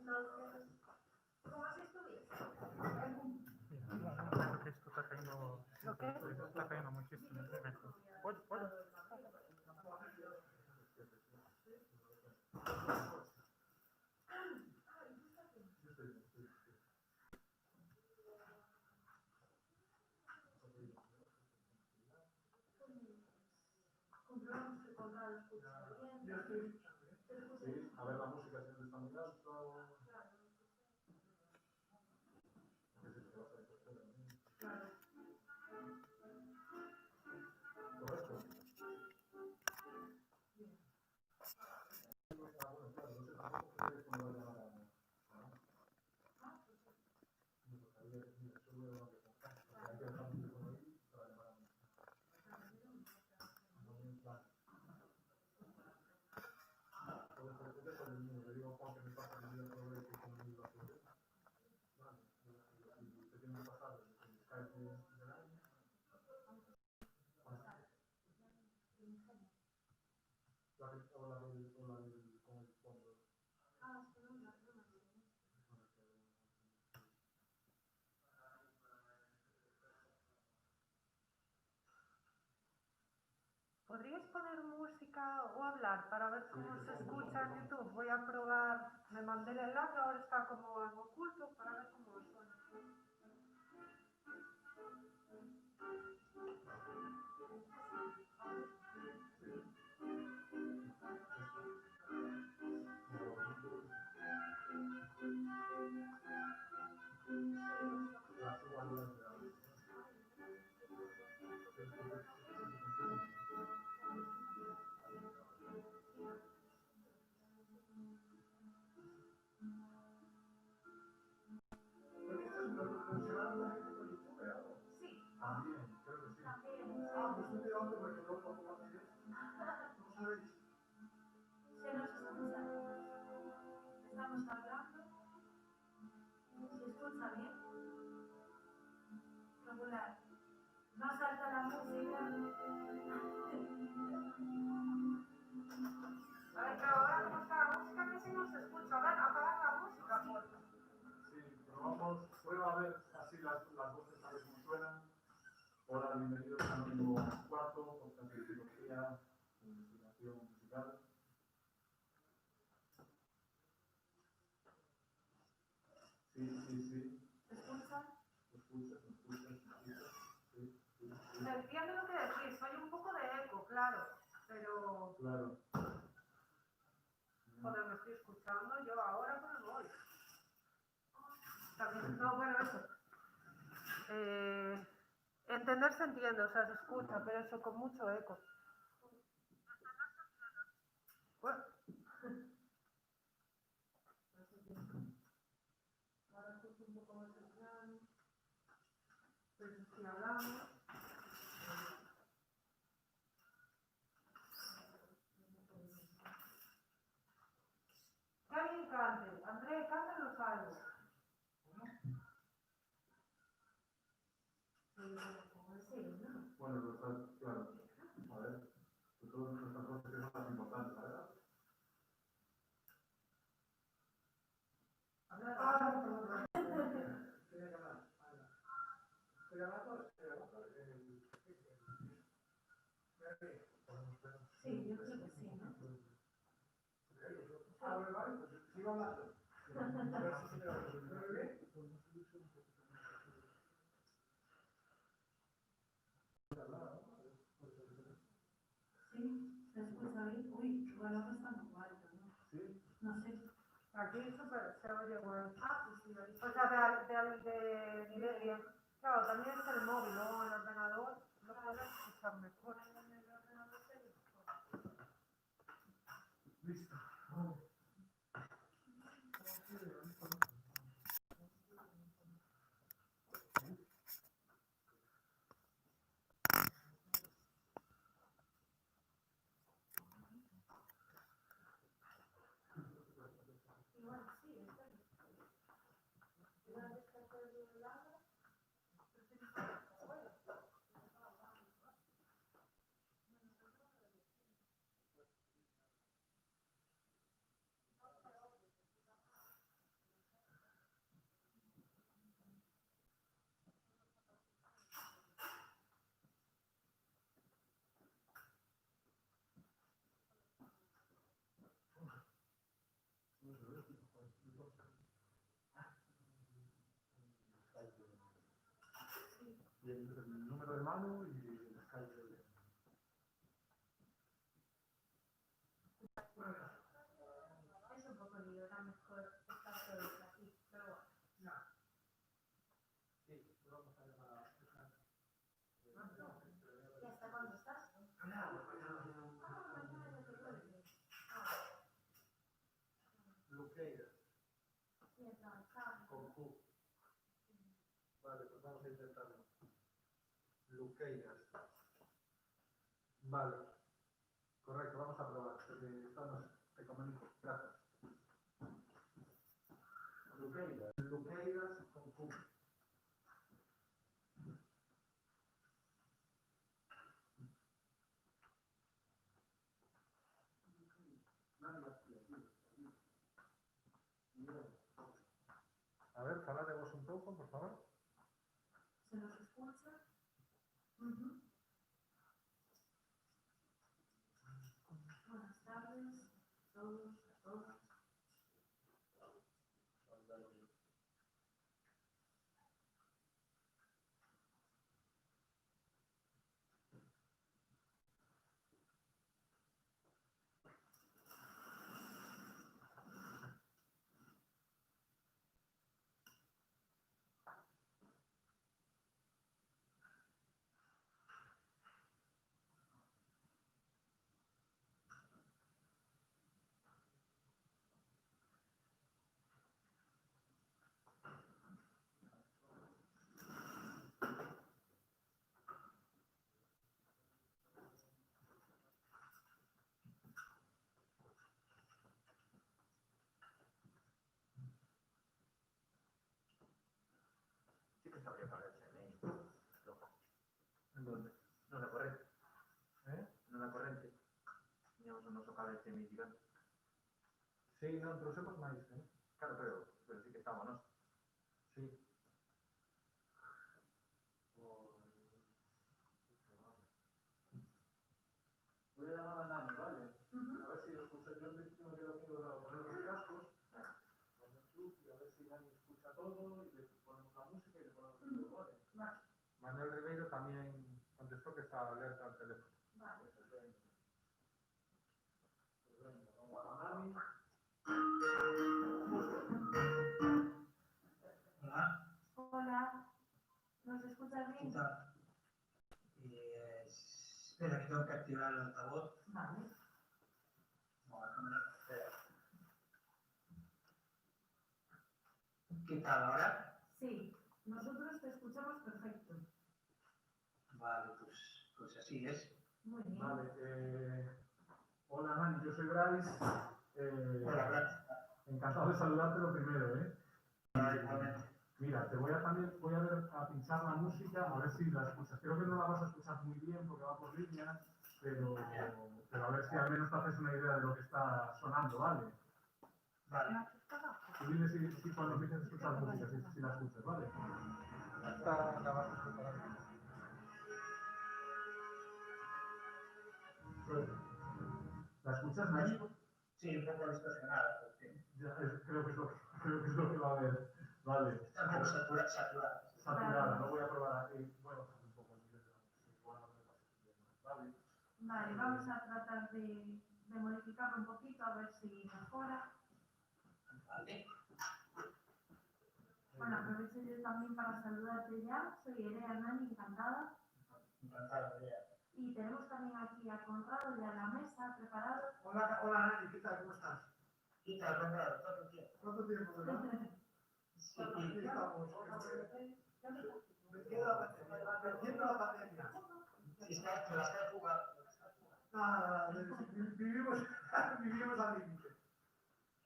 Mira, esto está cayendo. ¿Lo qué? Está cayendo muchísimo. ¿Puedo? Sí, a ver la música siempre está muy alta. Correcto. ¿Podríais poner música o hablar para ver cómo se escucha en YouTube? Voy a probar, me mandé el enlace, ahora está como en oculto para ver cómo suena. Prueba a ver así las voces a ver cómo suenan. Hola, bienvenidos a Anónimo 4, podcast de psicología, investigación musical. Sí. ¿Se escucha? ¿Me escuchas? Sí. Me entiendo lo que decís, soy un poco de eco, claro, pero... Claro. Joder, me estoy escuchando yo ahora con el móvil. También, no, bueno, eso. Entender se entiende, o sea, se escucha, pero eso con mucho eco. Bueno. Ahora escucho un poco más el piano. Pues si hablamos. Que alguien cante. André, cántanos algo. Sí, ¿no? Bueno, claro. A ver, todas nuestras voces que son las importantes, ¿verdad? Sí, yo creo que sí, ¿no? Vale, pues sigo hablando. A ver si se me oye bien. Sí, se escucha bien. Uy, igual ahora está muy alto, ¿no? Sí. No sé. Aquí se oye bueno. Ah, pues sí. O sea, de nivel bien. Claro, también es el móvil, luego el ordenador lo puedes escuchar mejor. Listo. Y el número de mano y las calles de... Es un poco lío, era mejor estar todos aquí, pero bueno. Sí, vamos a llamar a... ¿Y hasta cuándo estás? Luqueiras, Mientras, chao. con Q. Vale, pues vamos a intentarlo. Luqueiras. Vale. Correcto, vamos a probar. Estamos, te comunico. Gracias. Luqueiras. Luqueiras con Q. A ver, fala de vos un poco, por favor. ¿Se nos escucha? Buenas tardes a todos, a todas. Sí que sabría ponerse en loco. ¿En dónde? Non a corrente. ¿Eh? Non a corrente. Tiñamos o noso cable TMI. Sí, no, trouxemos máis, ¿eh? Claro, pero sí que estamos nós. Sí. Voy a llamar a Nani, ¿vale? A ver si escucha. Yo en principio me quedo aquí a poner los cascos, con el club, y a ver si Nani escucha todo, y le ponemos la música y le ponemos el video, ¿vale? Vale. Manuel Ribeiro también contestó que está alerta al teléfono. Vale. Pues venga, vamos a Nani. Hola, Hola, ¿nos escuchas ¿qué bien? tal? Espera, que tengo que activar el altavoz. Vale. Espera. ¿Qué tal ahora? Sí, nosotros te escuchamos perfecto. Vale, pues así es. Muy bien. Vale, hola Nani, yo soy Bryce. Hola, Blas. Encantado de saludarte lo primero, ¿eh? Igualmente. Mira, voy a pinchar la música, a ver si la escuchas. Creo que no la vas a escuchar muy bien porque va por línea, pero a ver si al menos te haces una idea de lo que está sonando, ¿vale? Vale. Tú dime si cuando empieces a escuchar música, si la escuchas, ¿vale? Esta la vas a escuchar aquí. ¿La escuchas, Nani? Sí, un poco distorsionada. Ya, creo que es lo que va a haber. Vale. Está un poco saturada. Saturada, no voy a probar aquí. Voy a bajar un poco el nivel de la música. Igual no me pasa bien, ¿vale? Vale, vamos a tratar de modificarlo un poquito a ver si mejora. Vale. Bueno, aprovecho yo también para saludarte ya. Soy Erea Nani, encantada. Encantado de ver. Y tenemos también aquí a Conrado ya a la mesa preparado. Hola, Nani, ¿qué tal? ¿Cómo estás? ¿Qué tal, Conrado? ¿Todo bien? ¿Cuánto tiempo, verdad? Sí, Aquí estamos. Venciendo la pandemia. sí, te la está jugando. Nada, vivimos al límite.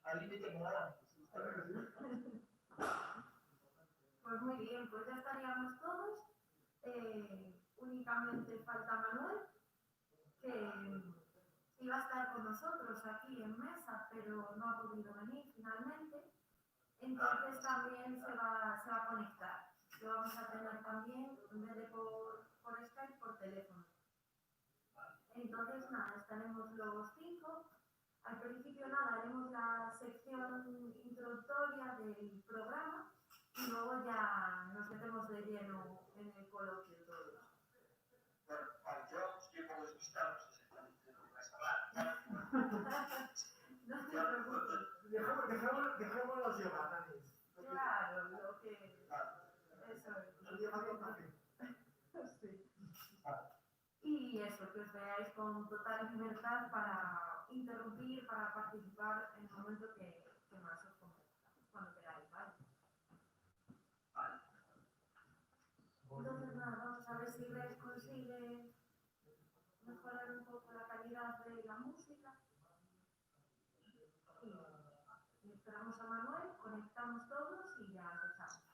Al límite moral. Pues muy bien, pues ya estaríamos todos. Únicamente falta Manuel, que iba a estar con nosotros aquí en mesa, pero no ha podido venir finalmente. Entonces también se va a conectar. Lo vamos a tener también, en vez de por Skype, por teléfono. Entonces, nada, estaremos los 5. Al principio, nada, haremos la sección introductoria del programa y luego ya nos metemos de lleno en el coloquio todos. Bueno, vale, yo estoy un poco despistado, no sé exactamente de lo que vais a hablar. No te preocupes. Dejémoslo llevar, Dani. Claro, lo que... Eso Lo llevamos así. es. Sí. Y eso, que os veáis con total libertad para interrumpir, para participar en el momento que más os convenga, cuando queráis, ¿vale? Entonces, nada, vamos a ver si les consigue mejorar un poco la calidad de la música. Y esperamos a Manuel, conectamos todos y ya empezamos.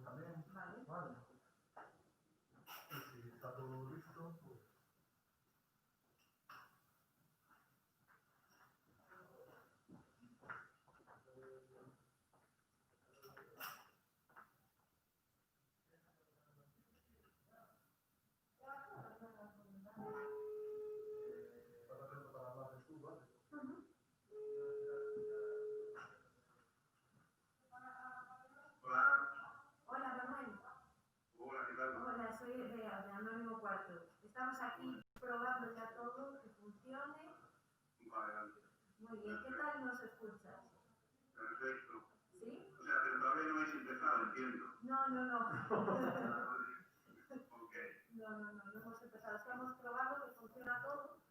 También. Vale. Vale. Y si está todo listo, pues... Estás atento para hablar de tú, ¿vale? Hola, Manuel. Hola, ¿qué tal? Hola, soy Bea, de Anónimo Cuarto. Estamos aquí probando ya todo, que funcione. Vale, vale. Muy bien, ¿qué tal nos escuchas? Perfecto. ¿Sí? O sea, pero todavía no habéis empezado, entiendo. No, no, no. Ok. No hemos empezado. Estamos probando que funciona todo,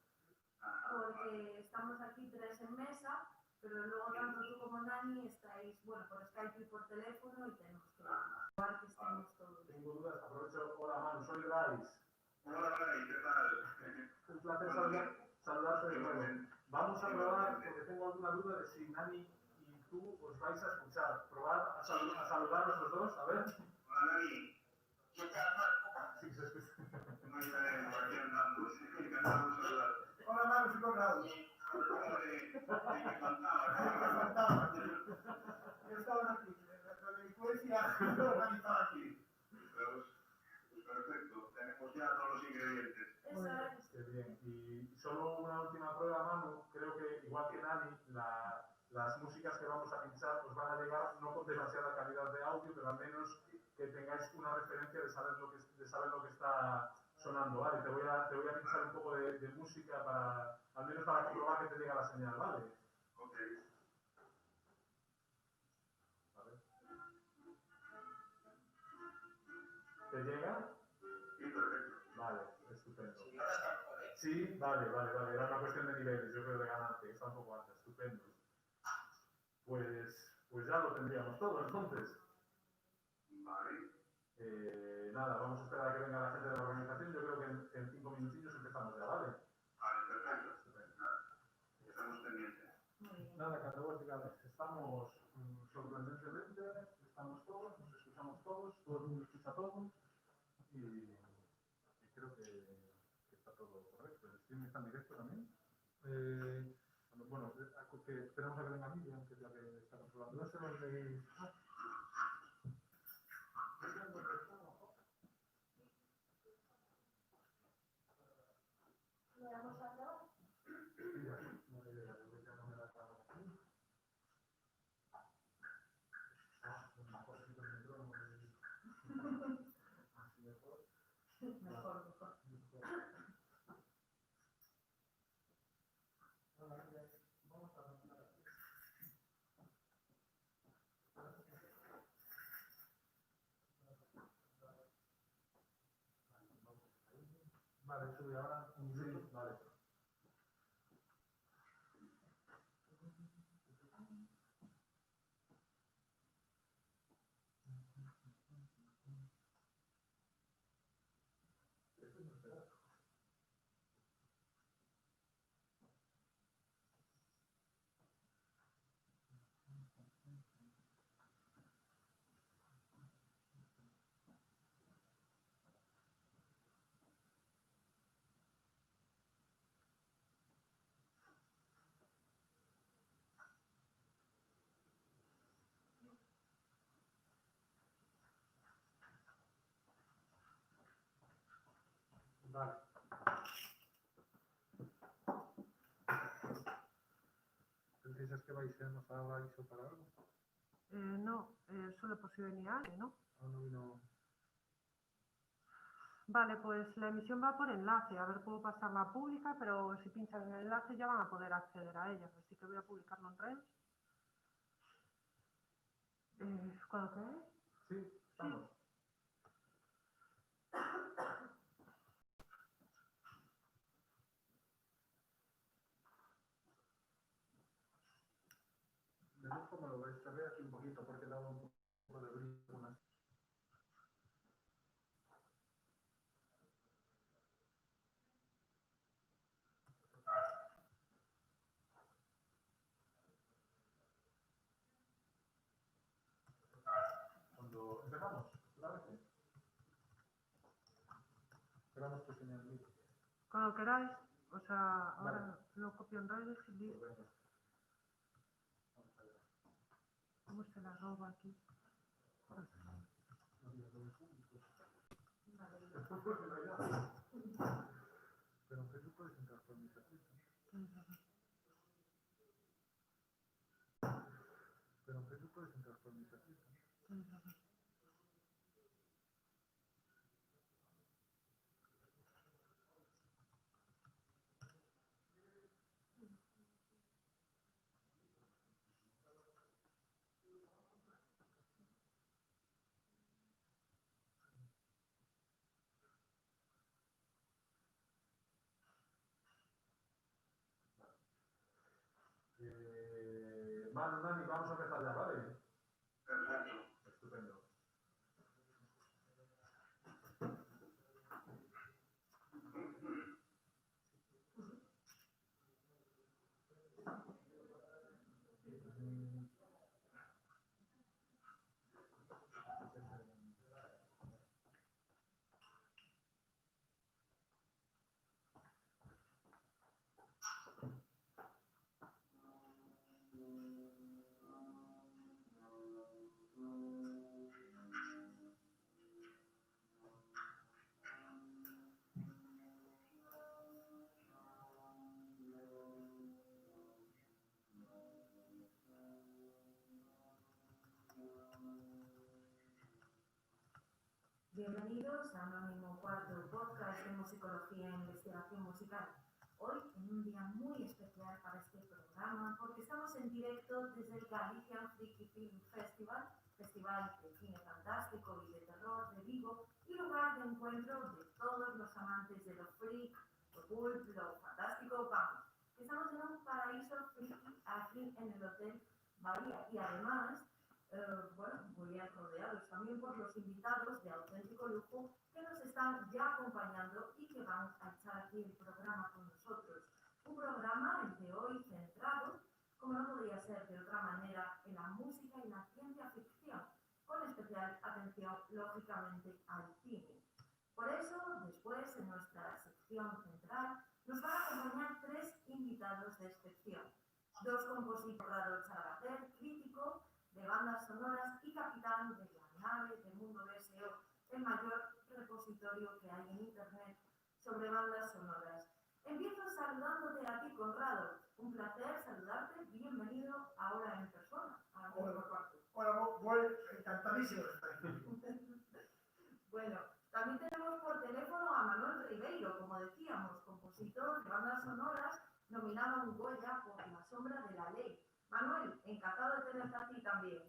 porque estamos aquí tres en mesa, pero luego tanto tú como Nani estáis, bueno, por Skype y por teléfono y tenemos que probar que estemos todos. Tengo dudas, aprovecho. Hola, Manu, soy Rais. Hola, Ray, ¿qué tal? Un placer saludarte de nuevo. Vamos a probar, porque tengo alguna duda de si Nani y tú os vais a escuchar. Probar a saludarnos los dos, a ver. Hola, Nani. ¿Qué tal, Marco? Sí, se escucha. Muy bien, por aquí andamos. Encantado de saludarte. Hola, Manu, soy Conrado. Hola, de que cantaba. Encantado. Yo estaba aquí. Lo de mi poesía lo organizaba aquí. Pues perfecto, tenemos ya todos los ingredientes. Eso es. Qué bien. Y solo una última prueba, Manu. Creo que, igual que Nani, las músicas que vamos a pinchar os van a llegar no con demasiada calidad de audio, pero al menos que tengáis una referencia de saber lo que está sonando, ¿vale? Te voy a pinchar un poco de música al menos para comprobar que te llega la señal, ¿vale? Ok. ¿Te llega? Sí, perfecto. Vale, estupendo. Si no está mejor, ¿eh? Sí, vale. Era una cuestión de niveles, yo creo de ganarte, está un poco alta, estupendo. Pues ya lo tendríamos todo, entonces. Vale. Nada, vamos a esperar a que venga la gente de la organización. Yo creo que en 5 minutillos empezamos ya, ¿vale? Vale, perfecto. Nada, estamos pendientes. Muy bien. Nada, Categóricamente, estamos sorprendentemente, estamos todos, nos escuchamos todos, todo el mundo escucha todo y creo que está todo correcto. ¿El stream está en directo también? Bueno, que esperamos a que venga Miriam, que es la que está controlando. No sé dónde... ¿Le damos a grabar? Mejor. Vale, sube ahora un minuto. Vale. Vale. ¿Pensáis que vais a nos a dar aviso para algo? No, solo por si venía alguien, ¿no? Aún no vino. Vale, pues la emisión va por enlace. A ver, puedo pasarla pública, pero si pinchan en el enlace ya van a poder acceder a ella. Así que voy a publicarlo en redes. ¿Cuándo queráis? Sí, estamos. De luz como lo veis, se ve aquí un poquito porque da un poco de brillo. Cuando empezamos, ¿la vez? Esperamos que tenga el vídeo. Cuando queráis. O sea, ahora Vale. lo copio en redes y listo. Pues venga. Vamos a ver. ¿Cómo se la roba aquí? No digas lo de público. Vale. Pero en Facebook puedes entrar por mi perfil. Pero en Facebook puedes entrar por mi perfil. Manu, Nani, vamos a empezar ya, ¿vale? Perfecto. Estupendo. Bienvenidos a Anónimo Cuarto, podcast de musicología e investigación musical. Hoy en un día muy especial para este programa porque estamos en directo desde el Galician Freaky Film Festival, festival de cine fantástico y de terror de Vigo y lugar de encuentro de todos los amantes de lo freak, lo pulp, lo fantástico, vamos. Estamos en un paraíso freaky aquí en el Hotel Bahía y además muy bien rodeados también por los invitados de auténtico lujo que nos están ya acompañando y que van a echar aquí el programa con nosotros. Un programa, el de hoy, centrado, como no podía ser de otra manera, en la música y la ciencia ficción, con especial atención, lógicamente, al cine. Por eso, después, en nuestra sección central, nos van a acompañar tres invitados de excepción. Dos compositores, Charabater, crítico de bandas sonoras y capitán de la nave de Mundo BSO, el mayor repositorio que hay en internet sobre bandas sonoras. Empiezo saludándote a ti, Conrado. Un placer saludarte. Bienvenido ahora en persona. Hola, encantadísimo de estar aquí. Bueno, también tenemos por teléfono a Manuel Ribeiro, como decíamos, compositor de bandas sonoras, nominado a un Goya por La sombra de la ley. Manuel, encantado de tenerte aquí también.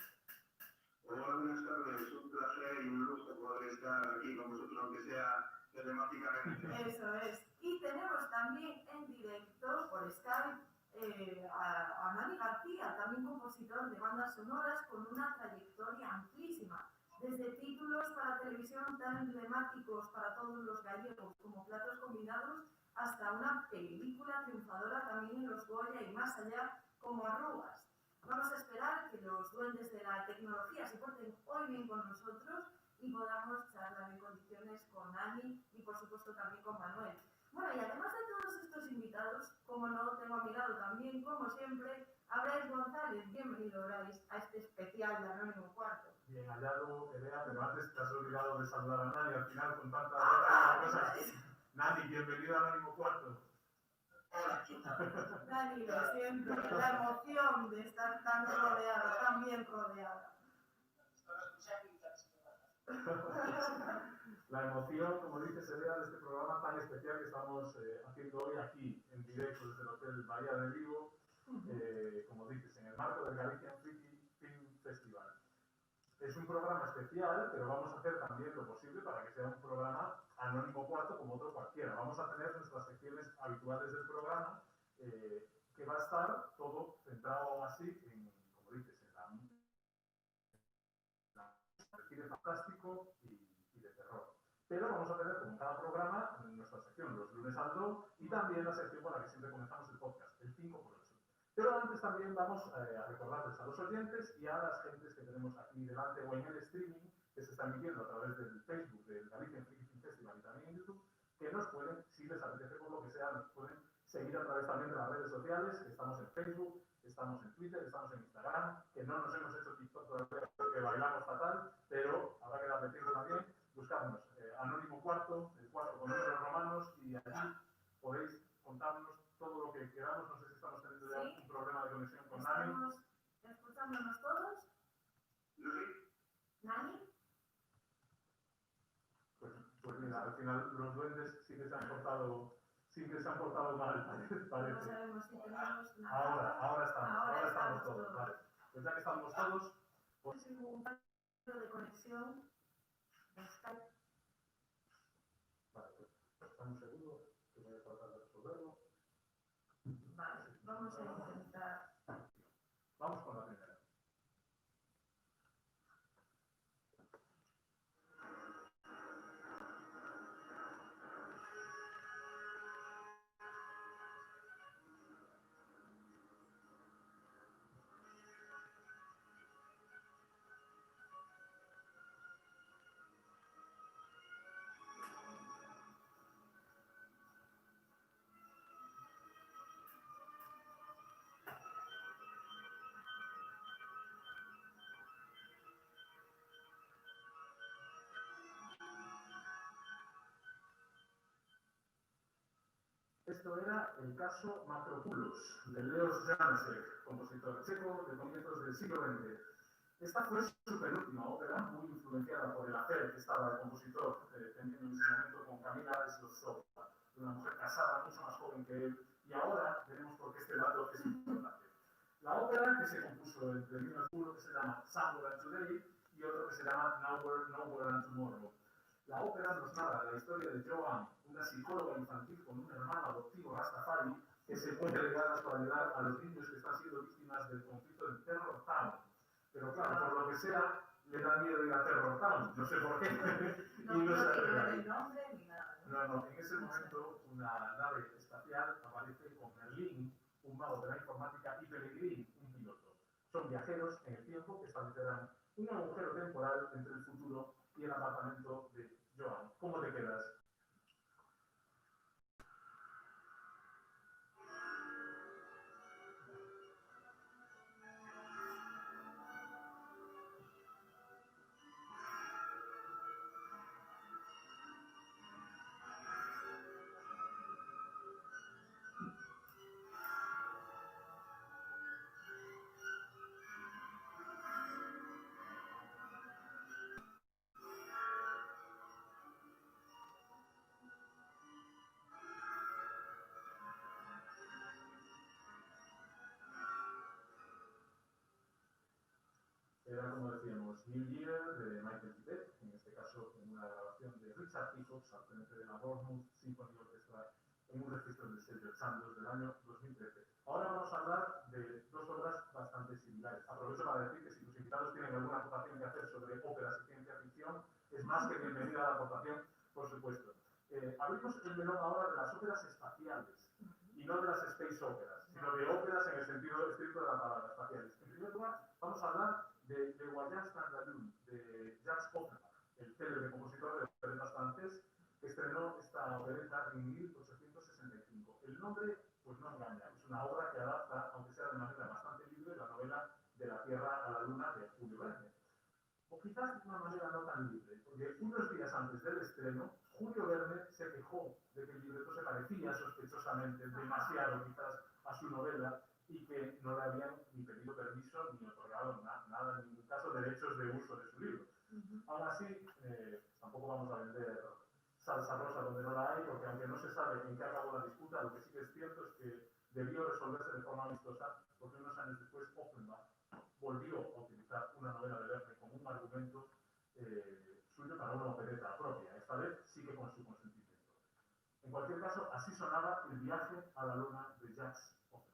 Hola, buenas tardes. Un placer y un lujo poder estar aquí con vosotros, aunque sea telemáticamente. Eso es. Y tenemos también en directo por Skype a Nani García, también compositor de bandas sonoras con una trayectoria amplísima, desde títulos para televisión tan emblemáticos para todos los gallegos como Platos Combinados hasta una película triunfadora también en los Goya y más allá como Arrugas. Vamos a esperar que los duendes de la tecnología se porten hoy bien con nosotros y podamos charlar en condiciones con Nani y por supuesto también con Manuel. Bueno, y además de todos estos invitados, como no, tengo a mi lado también, como siempre, a Bryce González. Bienvenido, Bryce, a este especial de Anónimo Cuarto. Bien hallado, Elea, pero antes te has olvidado de saludar a Nani al final con tanta cosas. Nani, bienvenido al Ánimo Cuarto. Hola, ¿qué tal? Dani, lo siento, la emoción de estar tan rodeada, tan bien rodeada. Estaba escuchando y tal, La emoción, como dice, se vea de este programa tan especial que estamos haciendo hoy aquí, en directo desde el Hotel Bahía de Vigo, como dices, en el marco del Galician Freaky Film Festival. Es un programa especial, pero vamos a hacer también lo posible para que sea un programa anónimo cuarto como otro cualquiera. Vamos a tener nuestras secciones habituales del programa, que va a estar todo centrado así en, como dices, en el cine fantástico y de terror. Pero vamos a tener como cada programa nuestra sección los lunes al 2 y también la sección con la que siempre comenzamos el podcast, el 5x8. Pero antes también vamos a recordarles a los oyentes y a las gentes que tenemos aquí delante o en el streaming que se está emitiendo a través del Facebook del Galician Freaky Film Festival y también en YouTube, que nos pueden, si les apetece por lo que sea, nos pueden seguir a través también de las redes sociales, que estamos en Facebook, estamos en Twitter, estamos en Instagram, que no nos hemos hecho TikTok todavía porque bailamos fatal, pero habrá que darle tiempo también. Buscarnos Anónimo Cuarto, el cuarto con números romanos, y allí podéis contarnos todo lo que queramos. No sé si estamos teniendo ya un problema de conexión con Nani. ¿Estamos escuchándonos todos? ¿Nani? Pues mira, al final los duendes sí que se han portado mal, parece. No sabemos si tenemos una... Ahora estamos todos. todos. Vale. Pues ya que estamos todos, Es un fallo de conexión de Skype. vale, pues estamos seguros que voy a tratar de resolverlo. Vale, vamos a intentar. Vamos con la primera. Esto era el caso Macropulos, de Leos Janáček, compositor checo de comienzos del siglo XX. Esta fue su penúltima ópera, muy influenciada por el hacer que estaba el compositor teniendo en ese momento con Kamila Szorzowska, una mujer casada mucho más joven que él, y ahora veremos por qué este dato es importante. La ópera que se compuso entre 1901, que se llama Somewhere and Today, y otro que se llama Nowhere and Tomorrow. La ópera nos narra la historia de Joan, una psicóloga infantil con un hermano adoptivo Rastafari, que se pone ligadas para ayudar a los niños que están siendo víctimas del conflicto en Terror Town. Pero claro, por lo que sea, le da miedo ir a Terror Town, no sé por qué, y no se atreve a ir. No, en ese momento una nave espacial aparece con Merlín, un mago de la informática, y Peregrín, un piloto. Son viajeros en el tiempo que establecerán un agujero temporal entre el futuro y el apartamento de Joan. ¿Cómo te quedas? Era, como decíamos, New Year de Michael Tibet, en este caso en una grabación de Richard Hickox al frente de la Bournemouth Symphony Orchestra en un registro del sello Chandos del año 2013. Ahora vamos a hablar de dos obras bastante similares. Aprovecho para decir que si tus invitados tienen alguna aportación que hacer sobre óperas y ciencia ficción, es más que bienvenida a la aportación, por supuesto. Abrimos el melón ahora de las óperas espaciales, y no de las space operas, sino de óperas en el sentido estricto de la palabra, espaciales. En primer lugar, vamos a hablar de Voyage dans la Lune, de Jacques Offenbach, el célebre compositor de operetas francés, que estrenó esta opereta en 1865. El nombre, pues no engaña, es una obra que adapta, aunque sea de manera bastante libre, la novela De la Tierra a la Luna de Julio Verne. O quizás de una manera no tan libre, porque unos días antes del estreno, Julio Verne se quejó de que el libreto se parecía sospechosamente demasiado quizás a su novela y que no le habían ni pedido permiso ni otorgado nada, en ningún caso, derechos de uso de su libro. Aún así, tampoco vamos a vender salsa rosa donde no la hay, porque aunque no se sabe en qué acabó la disputa, lo que sí que es cierto es que debió resolverse de forma amistosa, porque unos años después Offenbach volvió a utilizar una novela de Verne como un argumento suyo para una opereta propia, esta vez sí que con su consentimiento. En cualquier caso, así sonaba El viaje a la luna de Jacques Offenbach.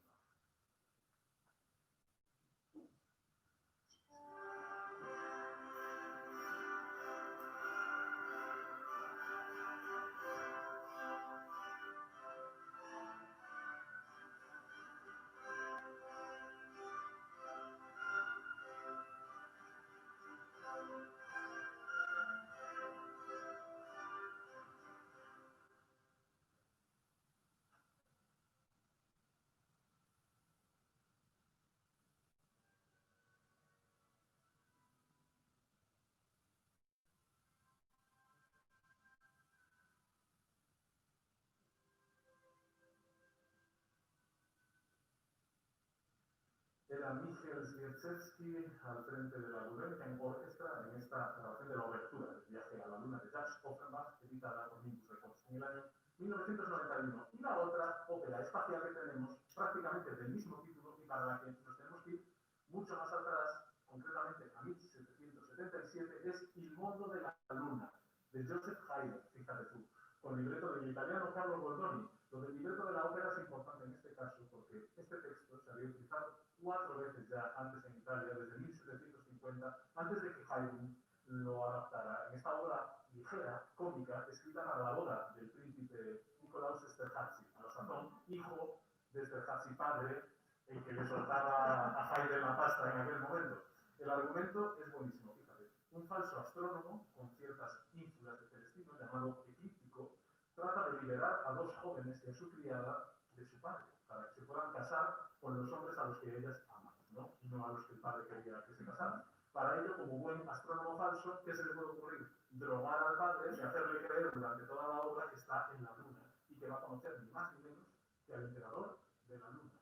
Era Michael Sierczewski al frente de la Gulbenkian Orchestra en esta grabación de la obertura del viaje a la luna de Jacques Offenbach, editada por Nimbus Records en el año 1991. Y la otra ópera espacial que tenemos, prácticamente del mismo título y para la que nos tenemos que ir mucho más atrás, concretamente a 1777, es Il mondo de la luna, de Joseph Haydn, fíjate tú, con libreto del italiano Carlo Goldoni. Lo del libreto de la ópera es importante en este caso porque este texto se había utilizado 4 veces ya antes en Italia, desde 1750, antes de que Haydn lo adaptara. En esta obra ligera, cómica, escrita para la boda del príncipe Nicolaus Esterházy, a la sazón hijo de Esterházy padre, el que le soltaba a Haydn la pasta en aquel momento. El argumento es buenísimo, fíjate. Un falso astrónomo con ciertas ínfulas de celestino, llamado Eclíptico, trata de liberar a 2 jóvenes y a su criada de su padre, para que se puedan casar con los hombres a los que ellas aman, ¿no? Y no a los que el padre quería que se casaran. Para ello, como buen astrónomo falso, ¿qué se le puede ocurrir? Drogar al padre y hacerle creer durante toda la obra que está en la luna y que va a conocer ni más ni menos que al emperador de la luna.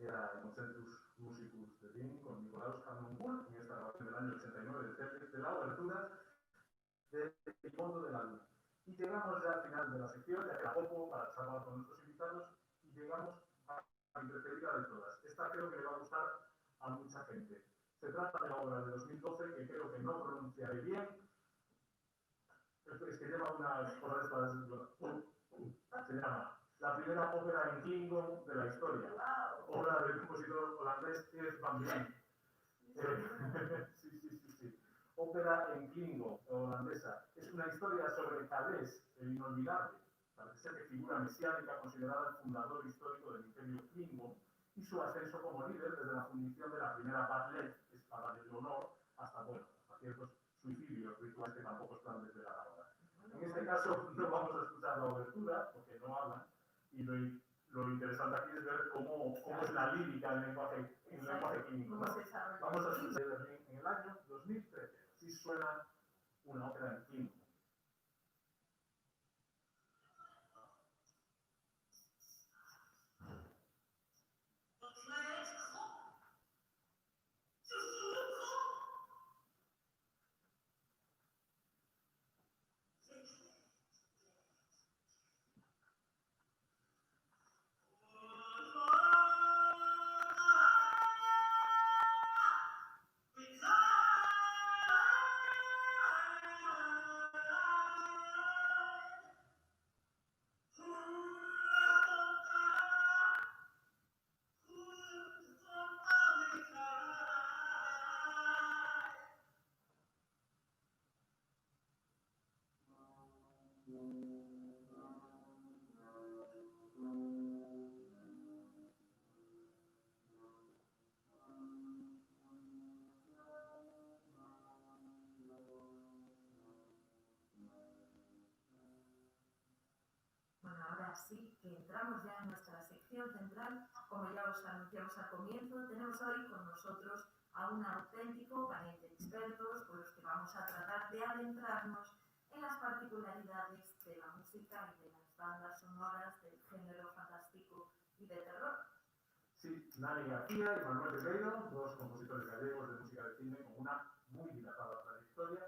Era el Concertus Musicus de Wien con Nicolaus Harnoncourt en esta grabación del año 89 de la obertura de El mondo de la luna. Y llegamos ya al final de la sección, ya queda poco para charlar con nuestros invitados, y llegamos a mi preferida de todas. Esta creo que le va a gustar a mucha gente. Se trata de la obra de 2012 que creo que no pronunciaré bien. Es que lleva unas por estas. Se llama La primera ópera en Klingon de la historia. Obra del compositor holandés Ernst van Veen. Sí. Ópera en Klingon, holandesa. Es una historia sobre Calés, el inolvidable. Parece ser que figura mesiánica considerada el fundador histórico del imperio Klingon y su ascenso como líder desde la fundición de la primera Batlet, espada del honor, hasta ciertos suicidios rituales que tampoco están desvelados ahora. En este caso no vamos a escuchar la obertura porque no hablan y lo interesante aquí es ver cómo es la lírica en lenguaje clínico, ¿no? Vamos a escuchar en el año 2013. Así suena una ópera en clínico. Thank you. ahora sí que entramos ya en nuestra sección central. Como ya os anunciamos al comienzo, tenemos hoy con nosotros a un auténtico panel de expertos con los que vamos a tratar de adentrarnos en las particularidades de la música y de las bandas sonoras del género fantástico y de terror. Sí, Nani García y Manuel Ribeiro, dos compositores gallegos de música de cine con una muy dilatada trayectoria,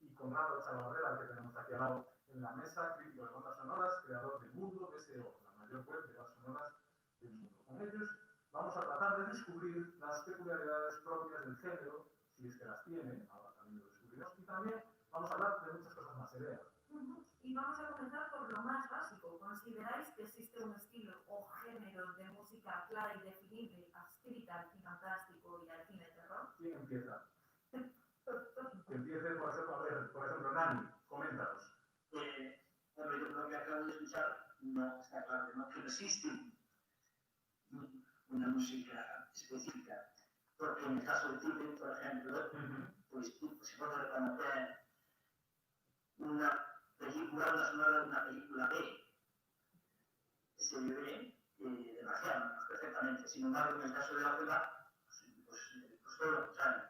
y Conrado Chavarrera, que tenemos aquí al lado en la mesa, crítico de bandas sonoras, creador del Mundo BSO, la mayor web de bandas sonoras del mundo. Con ellos vamos a tratar de descubrir las peculiaridades propias del género, si es que las tiene, ahora también lo descubriremos, y también vamos a hablar de muchas cosas más ideas. Y vamos a comenzar por lo más básico. ¿Consideráis que existe un estilo o género de música clara y definible, adscrita al cine fantástico y al cine terror? ¿Quién empieza? Que empiece, por ejemplo, Nani, coméntanos. Bueno, yo creo que acabo de escuchar, no está claro que no existe una música específica, porque en el caso de Tibet, por ejemplo, pues se puede reconocer una sonora de una película B, se ve demasiado, perfectamente. Sin embargo, en el caso de la ópera, pues todo lo contrario.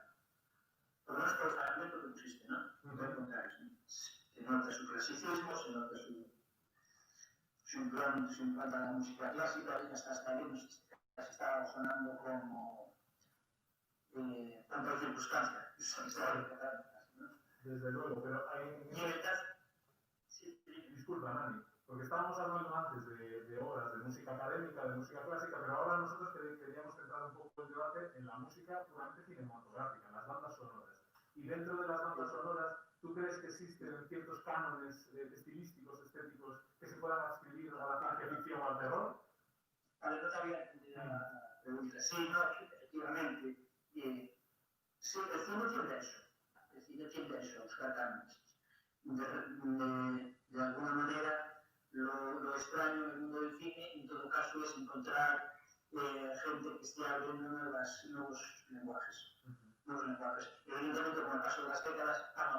Por lo menos por el fragmento que pusiste, ¿no? Todo lo contrario. Se nota su clasicismo, se nota su impronta a la música clásica, y hasta bien, casi está sonando como tanto circunstancia, ¿no? Desde luego, pero hay... Y en el caso... Disculpa, Nani, porque estábamos hablando antes de obras de música académica, de música clásica, pero ahora nosotros queríamos centrar un poco el debate en la música puramente cinematográfica, en las bandas sonoras. Y dentro de las bandas sonoras, ¿tú crees que existen ciertos cánones estilísticos, estéticos, que se puedan adscribir a la ciencia ficción o al terror? Vale, no sabía entendido la pregunta. Sí, no, efectivamente. Sí, el cine tiende a eso. El cine tiende a eso, a buscar cánones. De alguna manera, lo extraño en el mundo del cine, en todo caso, es encontrar gente que esté abriendo nuevos lenguajes. Evidentemente, con el paso de las décadas van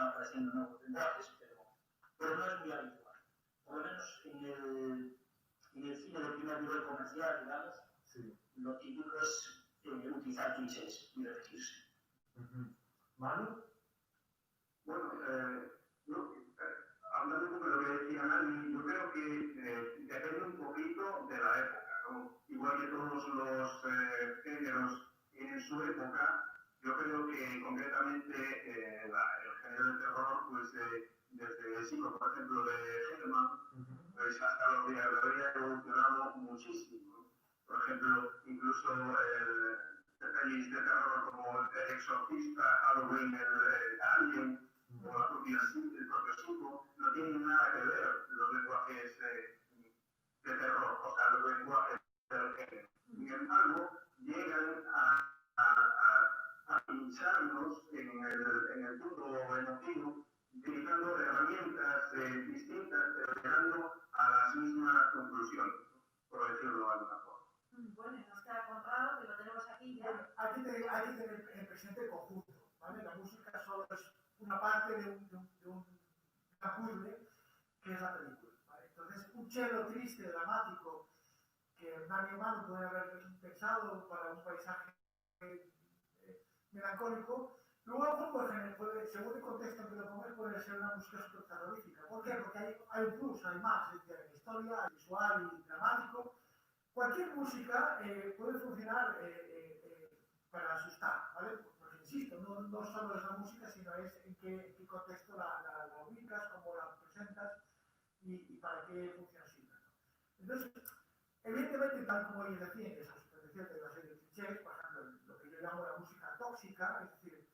apareciendo nuevos lenguajes, pero no es muy habitual. Por lo menos en el cine de primer nivel comercial, digamos, sí, lo típico es utilizar clichés y repetirse. ¿Manu? Bueno, hablando un poco de lo que decía Nani, yo creo que depende un poquito de la época, ¿no? Igual que todos los géneros en su época, yo creo que concretamente el género de terror, pues desde el siglo, por ejemplo, de Hellman, pues hasta los días de hoy ha evolucionado muchísimo. Por ejemplo, incluso pelis de terror como El Exorcista, Halloween, el Alien, o el propio Psico, no tienen nada que ver los lenguajes de terror, o sea, los lenguajes del género. Sin embargo, llegan a pincharnos en el punto emotivo, utilizando herramientas distintas, pero llegando a las mismas conclusiones, por decirlo de alguna forma. Bueno, nos queda Conrado, que lo tenemos aquí ya. Hay que tener en presente el conjunto, ¿vale? La música solo es una parte de un puzzle que es la película, ¿vale? Entonces, un cello triste, dramático, que nadie humano puede haber pensado para un paisaje melancólico, luego según el contexto en que lo pongas, puede ser una música súper terrorífica. ¿Por qué? Porque hay un plus, hay más, es decir, en historia, visual y dramático. Cualquier música puede funcionar para asustar, ¿vale? Porque insisto, no solo es la música, sino es en qué contexto la ubicas, cómo la presentas y para qué función sirve, ¿no? Entonces, evidentemente, tal como ellos decían, que es superficial de una serie de clichés, por ejemplo, lo que yo llamo la música tóxica, es decir,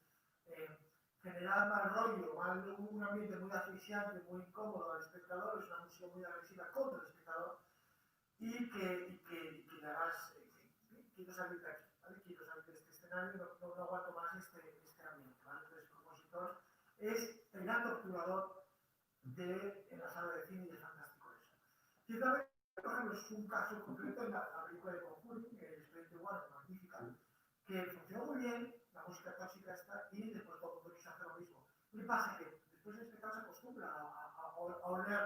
generar mal rollo, un ambiente muy asfixiante, muy incómodo al espectador, es una música muy agresiva contra el espectador, y que le hagas, quiero salir de aquí, ¿vale? Quiero salir de este escenario, no aguanto más este ambiente, ¿vale? Entonces, el compositor es el gran torturador en la sala de cine y es fantástico eso. Ciertamente, por ejemplo, es un caso concreto en la película de Conjuring, el Expediente Warren, magnífica, que funcionó muy bien, la música tóxica está, y después todo el mundo quiso hacer lo mismo. ¿Qué pasa? Que después el espectador se acostumbra a oler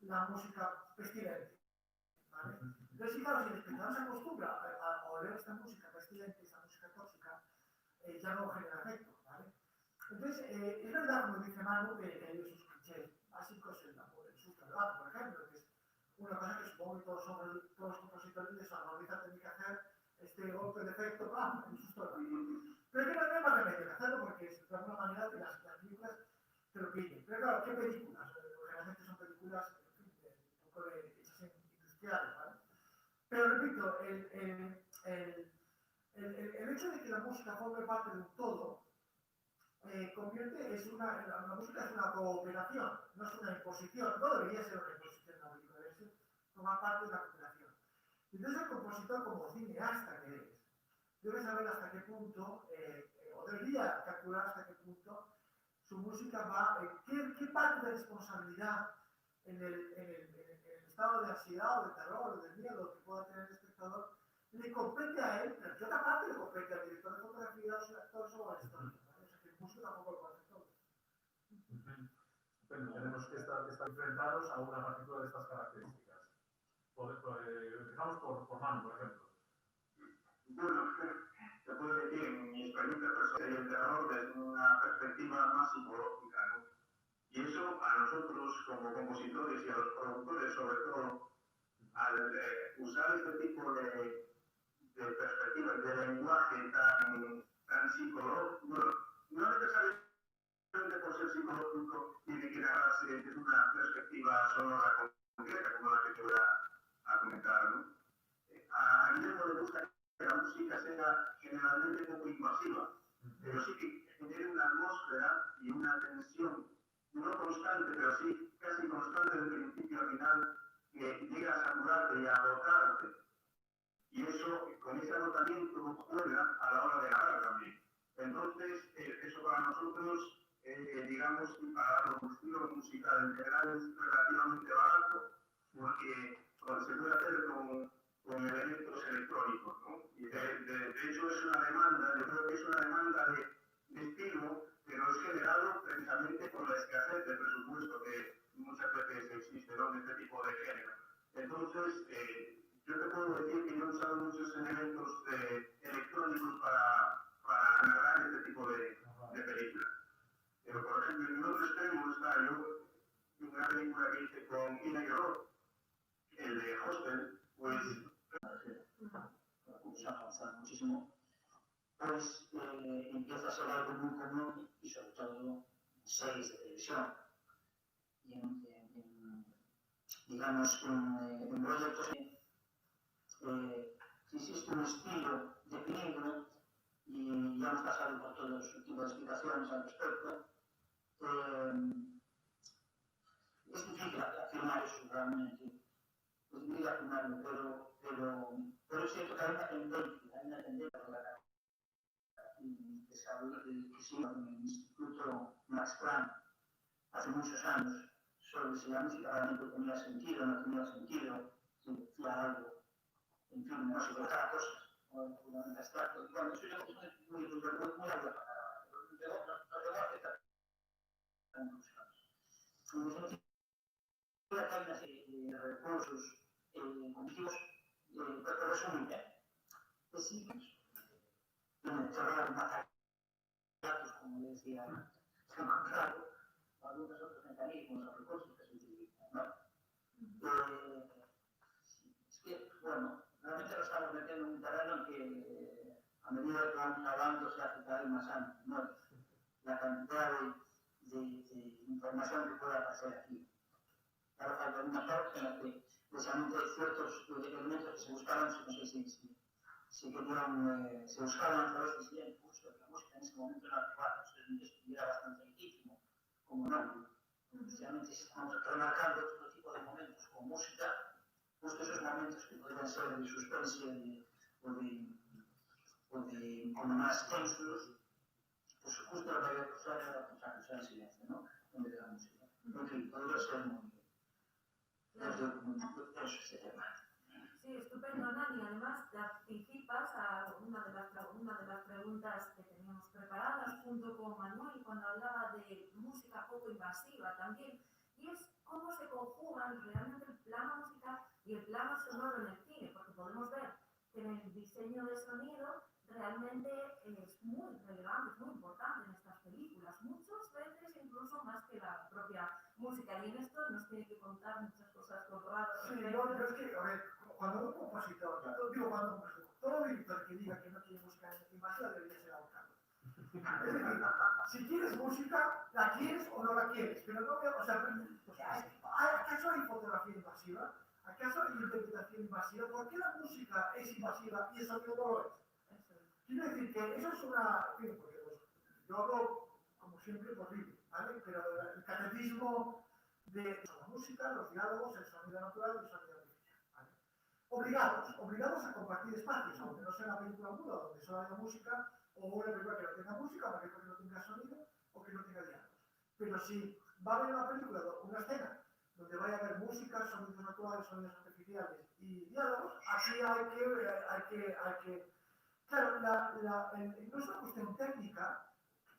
la música pestilente, ¿vale? Entonces, sí, claro, si el espectador se acostumbra a oler esta música pestilente, esta música tóxica, ya no genera efecto, ¿vale? Entonces, es verdad, como dice Manu, que hay esos clichés básicos, el susto del gato, por ejemplo, que es una cosa que supongo que todos los compositores de sonoriza tienen que hacer este golpe de efecto, el susto del gato. Pero que no hay más remedio que hacerlo porque de alguna manera las películas te lo piden. Pero claro, ¿qué películas? Generalmente son películas, en fin, un poco hechas industriales, ¿vale? Pero repito, el hecho de que la música forme parte de un todo la música es una cooperación, no es una imposición, no debería ser una imposición en la película, debería ser formar parte de la cooperación. Y entonces el compositor, como cineasta que es, debe saber hasta qué punto, o debería calcular hasta qué punto su música va, qué parte de responsabilidad en el estado de ansiedad o de terror o de miedo que pueda tener el espectador le compete a él, pero que otra parte le compete al director de fotografía, a los actores o a la historia. El músico tampoco lo hace todo. Bueno, tenemos que estar enfrentados a una partitura de estas características. Empezamos por Manu, por ejemplo. Bueno, te puedo decir, en mi experiencia personal, el terror desde una perspectiva más psicológica, ¿no? Y eso a nosotros como compositores y a los productores, sobre todo, al usar este tipo de perspectivas, de lenguaje tan psicológico, no necesariamente por ser psicológico tiene que narrarse desde una perspectiva sonora concreta, como la que te voy a comentar, ¿no? A Guillermo le gusta que la música sea generalmente poco invasiva, pero sí que genere una atmósfera y una tensión, no constante, pero sí casi constante de principio a final, que llega a saturarte y a agotarte. Y eso, con ese agotamiento, juega a la hora de narrar también. Entonces, eso para nosotros, digamos, para los estilos musicales en general es relativamente barato, porque se puede hacer con elementos electrónicos, ¿no? Y de hecho es una demanda, yo creo que es una demanda de estilo, pero es generado precisamente por la escasez de presupuesto que muchas veces existe, ¿no?, en este tipo de género. Entonces, yo te puedo decir que yo he usado muchos elementos electrónicos para narrar este tipo de películas. Pero, por ejemplo, en otro extremo está una película que hice con Ina Guerrero, el de Hostel, pues avanzar muchísimo, pues empieza a ser algo muy común y sobre todo en series de televisión y digamos en proyectos que existe un estilo definido y ya hemos pasado por todos los tipos de explicaciones al respecto. Es difícil afirmar eso realmente, es difícil afirmarlo, pero es cierto que hay una tendencia por la desarrollo que se hizo en el Instituto Max Planck hace muchos años sobre si la música realmente tenía sentido o no tenía sentido, si decía algo, en fin, no se trataba cosas, o puramente abstracto. Y bueno, eso ya es muy algo para no llegó a afectar conclusiones. En definitiva, hay una serie de recursos cognitivos que resumen bien. Específicos, terror, matar datos, como les decía, encontrado algunos otros mecanismos o recursos que se utilizan, ¿no? Es que, bueno, realmente nos estamos metiendo en un terreno que a medida que vamos hablando se hace cada vez más amplio, ¿no? La cantidad de información que puede aparecer aquí. Ahora falta una parte en la que precisamente hay ciertos elementos que se buscaban, no sé si se buscaban a través del impulso de la música en ese momento en la que era bastante legítimo, como no. Precisamente estamos remarcando otro tipo de momentos con música, justo esos momentos que podrían ser de suspense o de como más tensos, pues justo lo que había pasado era pues el silencio, ¿no? En vez de la música. En fin, podría ser muy tenso este tema. Sí, estupendo, Nani. Además, te anticipas a una de las preguntas que teníamos preparadas junto con Manuel cuando hablaba de música poco invasiva también. Y es cómo se conjugan realmente el plano musical y el plano sonoro en el cine, porque podemos ver que en el diseño de sonido realmente es muy relevante, es muy importante en estas películas, muchas veces incluso más que la propia música, y en esto nos tiene que contar muchas cosas corroboradas. Sí, yo es que, a ver, cuando un compositor, todo director que diga que no quiere música invasiva debería ser ahorcado. Es decir, si quieres música, la quieres o no la quieres, pero no me, o sea, ¿acaso hay fotografía invasiva? ¿Acaso hay interpretación invasiva? ¿Por qué la música es invasiva y el sonido no lo es? Quiero decir que eso es una, porque yo hablo, como siempre, por libro, ¿vale? Pero el catecismo de la música, los diálogos, el sonido natural y el sonido artificial, ¿vale? Obligados a compartir espacios, aunque no sea una película muda donde solo haya música, o una película que no tenga música, una película que no tenga sonido, o que no tenga diálogos. Pero si va a haber una película, una escena, donde vaya a haber música, sonidos naturales, sonidos artificiales y diálogos, aquí hay que claro, no es una cuestión técnica,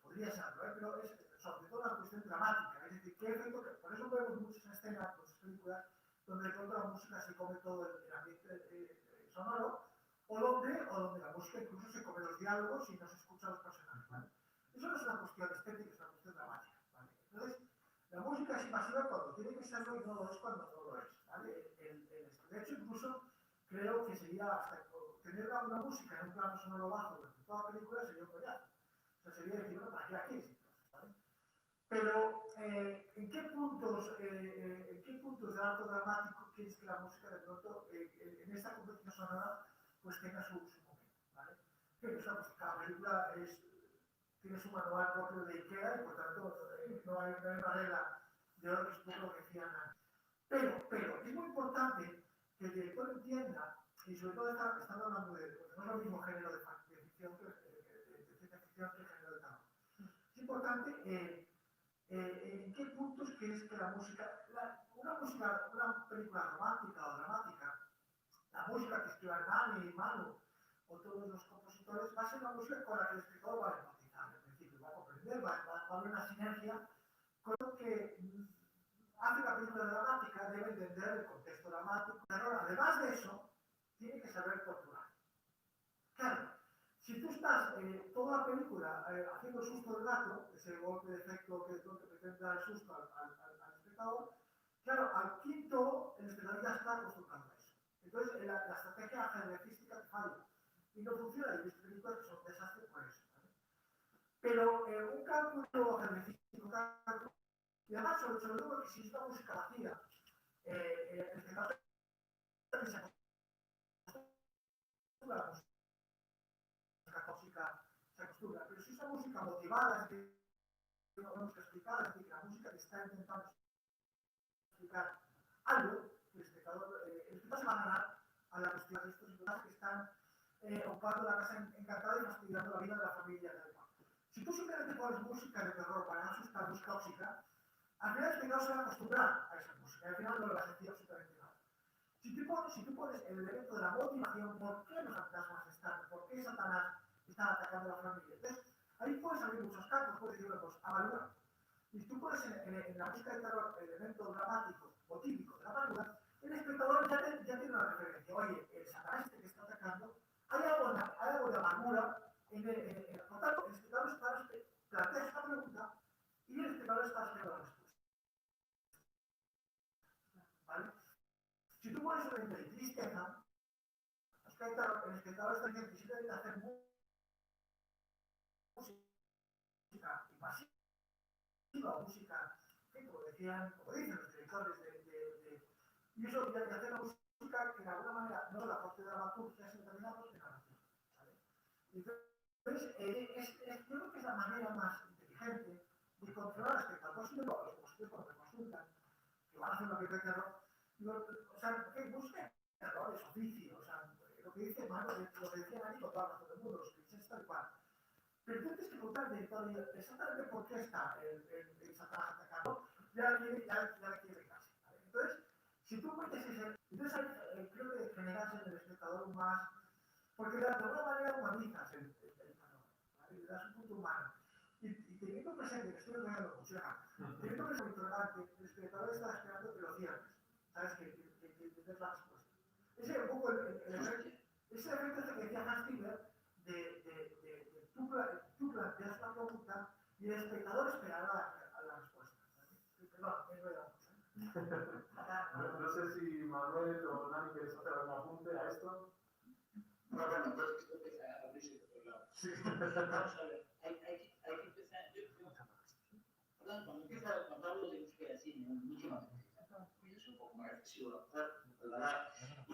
podría serlo, pero es sobre todo una cuestión dramática. Es decir, ¿qué efecto? Por eso vemos muchas escenas, muchas películas, donde toda la música se come todo el ambiente sonoro, o donde la música incluso se come los diálogos y no se escucha a los personajes, ¿vale? Eso no es una cuestión estética, es una cuestión dramática, ¿vale? Entonces, la música es invasiva cuando tiene que serlo y no lo es cuando no lo es, ¿vale? De hecho, incluso creo que sería hasta tener una música en un plano sonoro bajo durante toda la película sería un collazo. O sea, sería decir, bueno, ¿para qué la quieres entonces? ¿Vale? Pero, ¿en qué puntos de alto dramático quieres que la música de pronto, en esta composición sonora, pues tenga su momento? ¿Vale? Pero eso, pues, cada película tiene su manual propio de IKEA y por tanto no hay una regla de oro, que es un poco lo que decían antes. Pero es muy importante que el director entienda, y sobre todo estando hablando de, pues, no es lo mismo género de ficción que de ciencia ficción que el género de terror. Es importante en qué puntos quieres que la música, una película romántica o dramática, la música que escriban Nani, Manu o todos los compositores, va a ser una música con la que el escritor va a empatizar, al principio, va a comprender, va a haber una sinergia con lo que hace la película dramática, debe entender el contexto dramático. Pero además de eso, tiene que saber torturar. Claro, si tú estás toda la película haciendo el susto del gato, ese golpe de efecto que pretende dar el susto al espectador, claro, al quinto el espectador ya está acostumbrado a eso. Entonces la estrategia ajedrecística te falla y no funciona. Y he visto películas que son un desastre por eso, ¿vale? Pero un cálculo ajedrecístico, y además, sobre todo porque si es una música vacía, el espectador se acostumbra a la música tóxica, se acostumbra. Pero si es una música motivada, es decir, una música explicada, es decir, la música que está intentando explicar algo, el espectador se va a ganar a la cuestión de estos personajes que están ocupando la casa encantada y fastidiando la vida de la familia del cual. Si tú simplemente pones música de terror para no asustar, música tóxica, al final el espectador se va a acostumbrar a esa música, al final no le va a sentir absolutamente nada. Si tú pones el elemento de la motivación, ¿por qué los fantasmas están? ¿Por qué Satanás está atacando a la familia? Entonces, ahí puedes abrir muchos campos, puedes decir, pues, avalúa. Y si tú pones en la música de terror el elemento dramático o típico de la película, el espectador ya tiene una referencia. Oye, el Satanás este que está atacando, hay algo de amargura por tanto, el espectador plantea esta pregunta y el espectador está esperando la respuesta. ¿Vale? Si tú pones un elemento de tristeza, el espectador está diciendo que si debe hacer música invasiva o música, como dicen los directores y eso de hacer la música que de alguna manera no la aporte de dramaturgia, sino también aporte de narración. ¿Vale? Entonces, yo creo que es la manera más inteligente de controlar al espectador. Por eso los compositores cuando me consultan, que van a hacer una película de terror, o sea, que busquen terror, es oficio, o sea, lo que dice Manu, lo que decían ahí, lo todo el mundo, los clichés tal cual. Pero tú tienes que preguntar al director exactamente por qué está el Satanás atacando, ya le quiere casi. ¿Vale? Entonces, si tú metes ese, entonces creo que generas en el espectador más, porque de alguna manera humanizas el fenómeno, ¿vale? Le das un punto humano. Y teniendo presente, que estoy hablando con Serra, teniendo presente que el espectador está esperando que lo cierres, ¿sabes? Que des la respuesta. Ese es un poco ese efecto que decía Hans Zimmer de tú planteas la pregunta y el espectador esperará la respuesta. Perdón, me voy a dar No sé si Manuel o Nani queréis hacer algún apunte a esto. No, bueno, entonces esto empieza a abrirse por otro lado. Sí. Vamos a ver, hay que empezar. Cuando hablo de música de cine, últimamente, y es un poco más reflexivo, ¿verdad? Y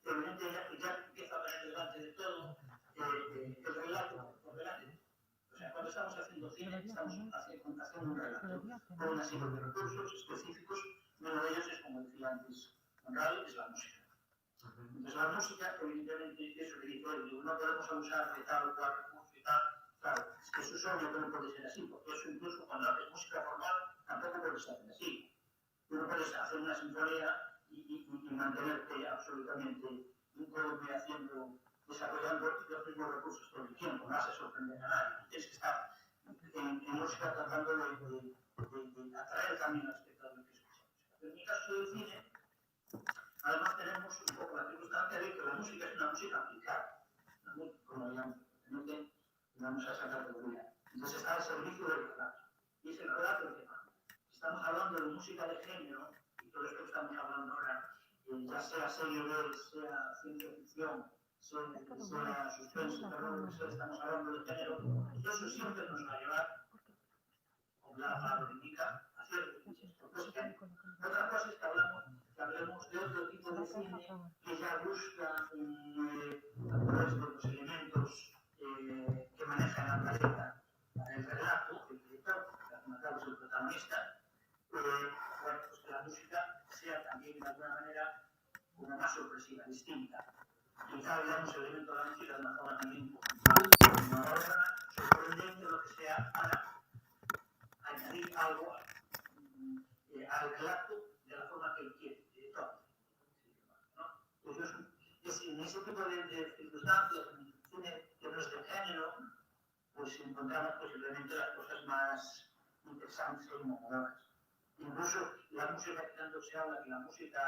evidentemente ya empieza a poner delante de todo el relato por delante. O sea, cuando estamos haciendo cine, estamos haciendo un relato con una serie de recursos específicos. Uno de ellos es, como decía antes Manuel, es la música. Entonces, la música, evidentemente, eso que dice él, no podemos abusar de tal o cual recurso y tal. Claro, es que eso es obvio que no puede ser así, porque eso incluso cuando haces música formal tampoco puede ser así. Tú no puedes hacer una sinfonía y mantenerte absolutamente incólume haciendo, desarrollando los mismos recursos todo el tiempo, no hace sorprender a nadie. Tienes que estar en música tratando de atraer también al espectador que escucha música. Pero en mi caso del cine, además tenemos un poco la circunstancia de que la música es una música aplicada, como digamos, vamos a sacar de teoría. Entonces está al servicio del relato. Y es el relato el que manda. Si estamos hablando de música de género, y todo esto que estamos hablando ahora, ya sea serie B, sea ciencia ficción, sea suspenso, terror, estamos hablando de género, eso siempre nos va a llevar, como la palabra indica, a ciertos clichés. Otra cosa es que hablemos de otro tipo de cine que ya busca a través de los elementos que maneja la paleta el relato, el director, que al fin y al cabo es el protagonista, bueno, pues que la música sea también de alguna manera como más sorpresiva, distinta. Quizá veamos el elemento de la música de una forma también más moderna, sorprendente, lo que sea, para añadir algo al relato de la forma que él quiere, el director. ¿No? Pues en ese tipo de circunstancias, en el cine que no es de género, pues encontramos posiblemente las cosas más interesantes e innovadoras. Incluso la música, que tanto se habla que la música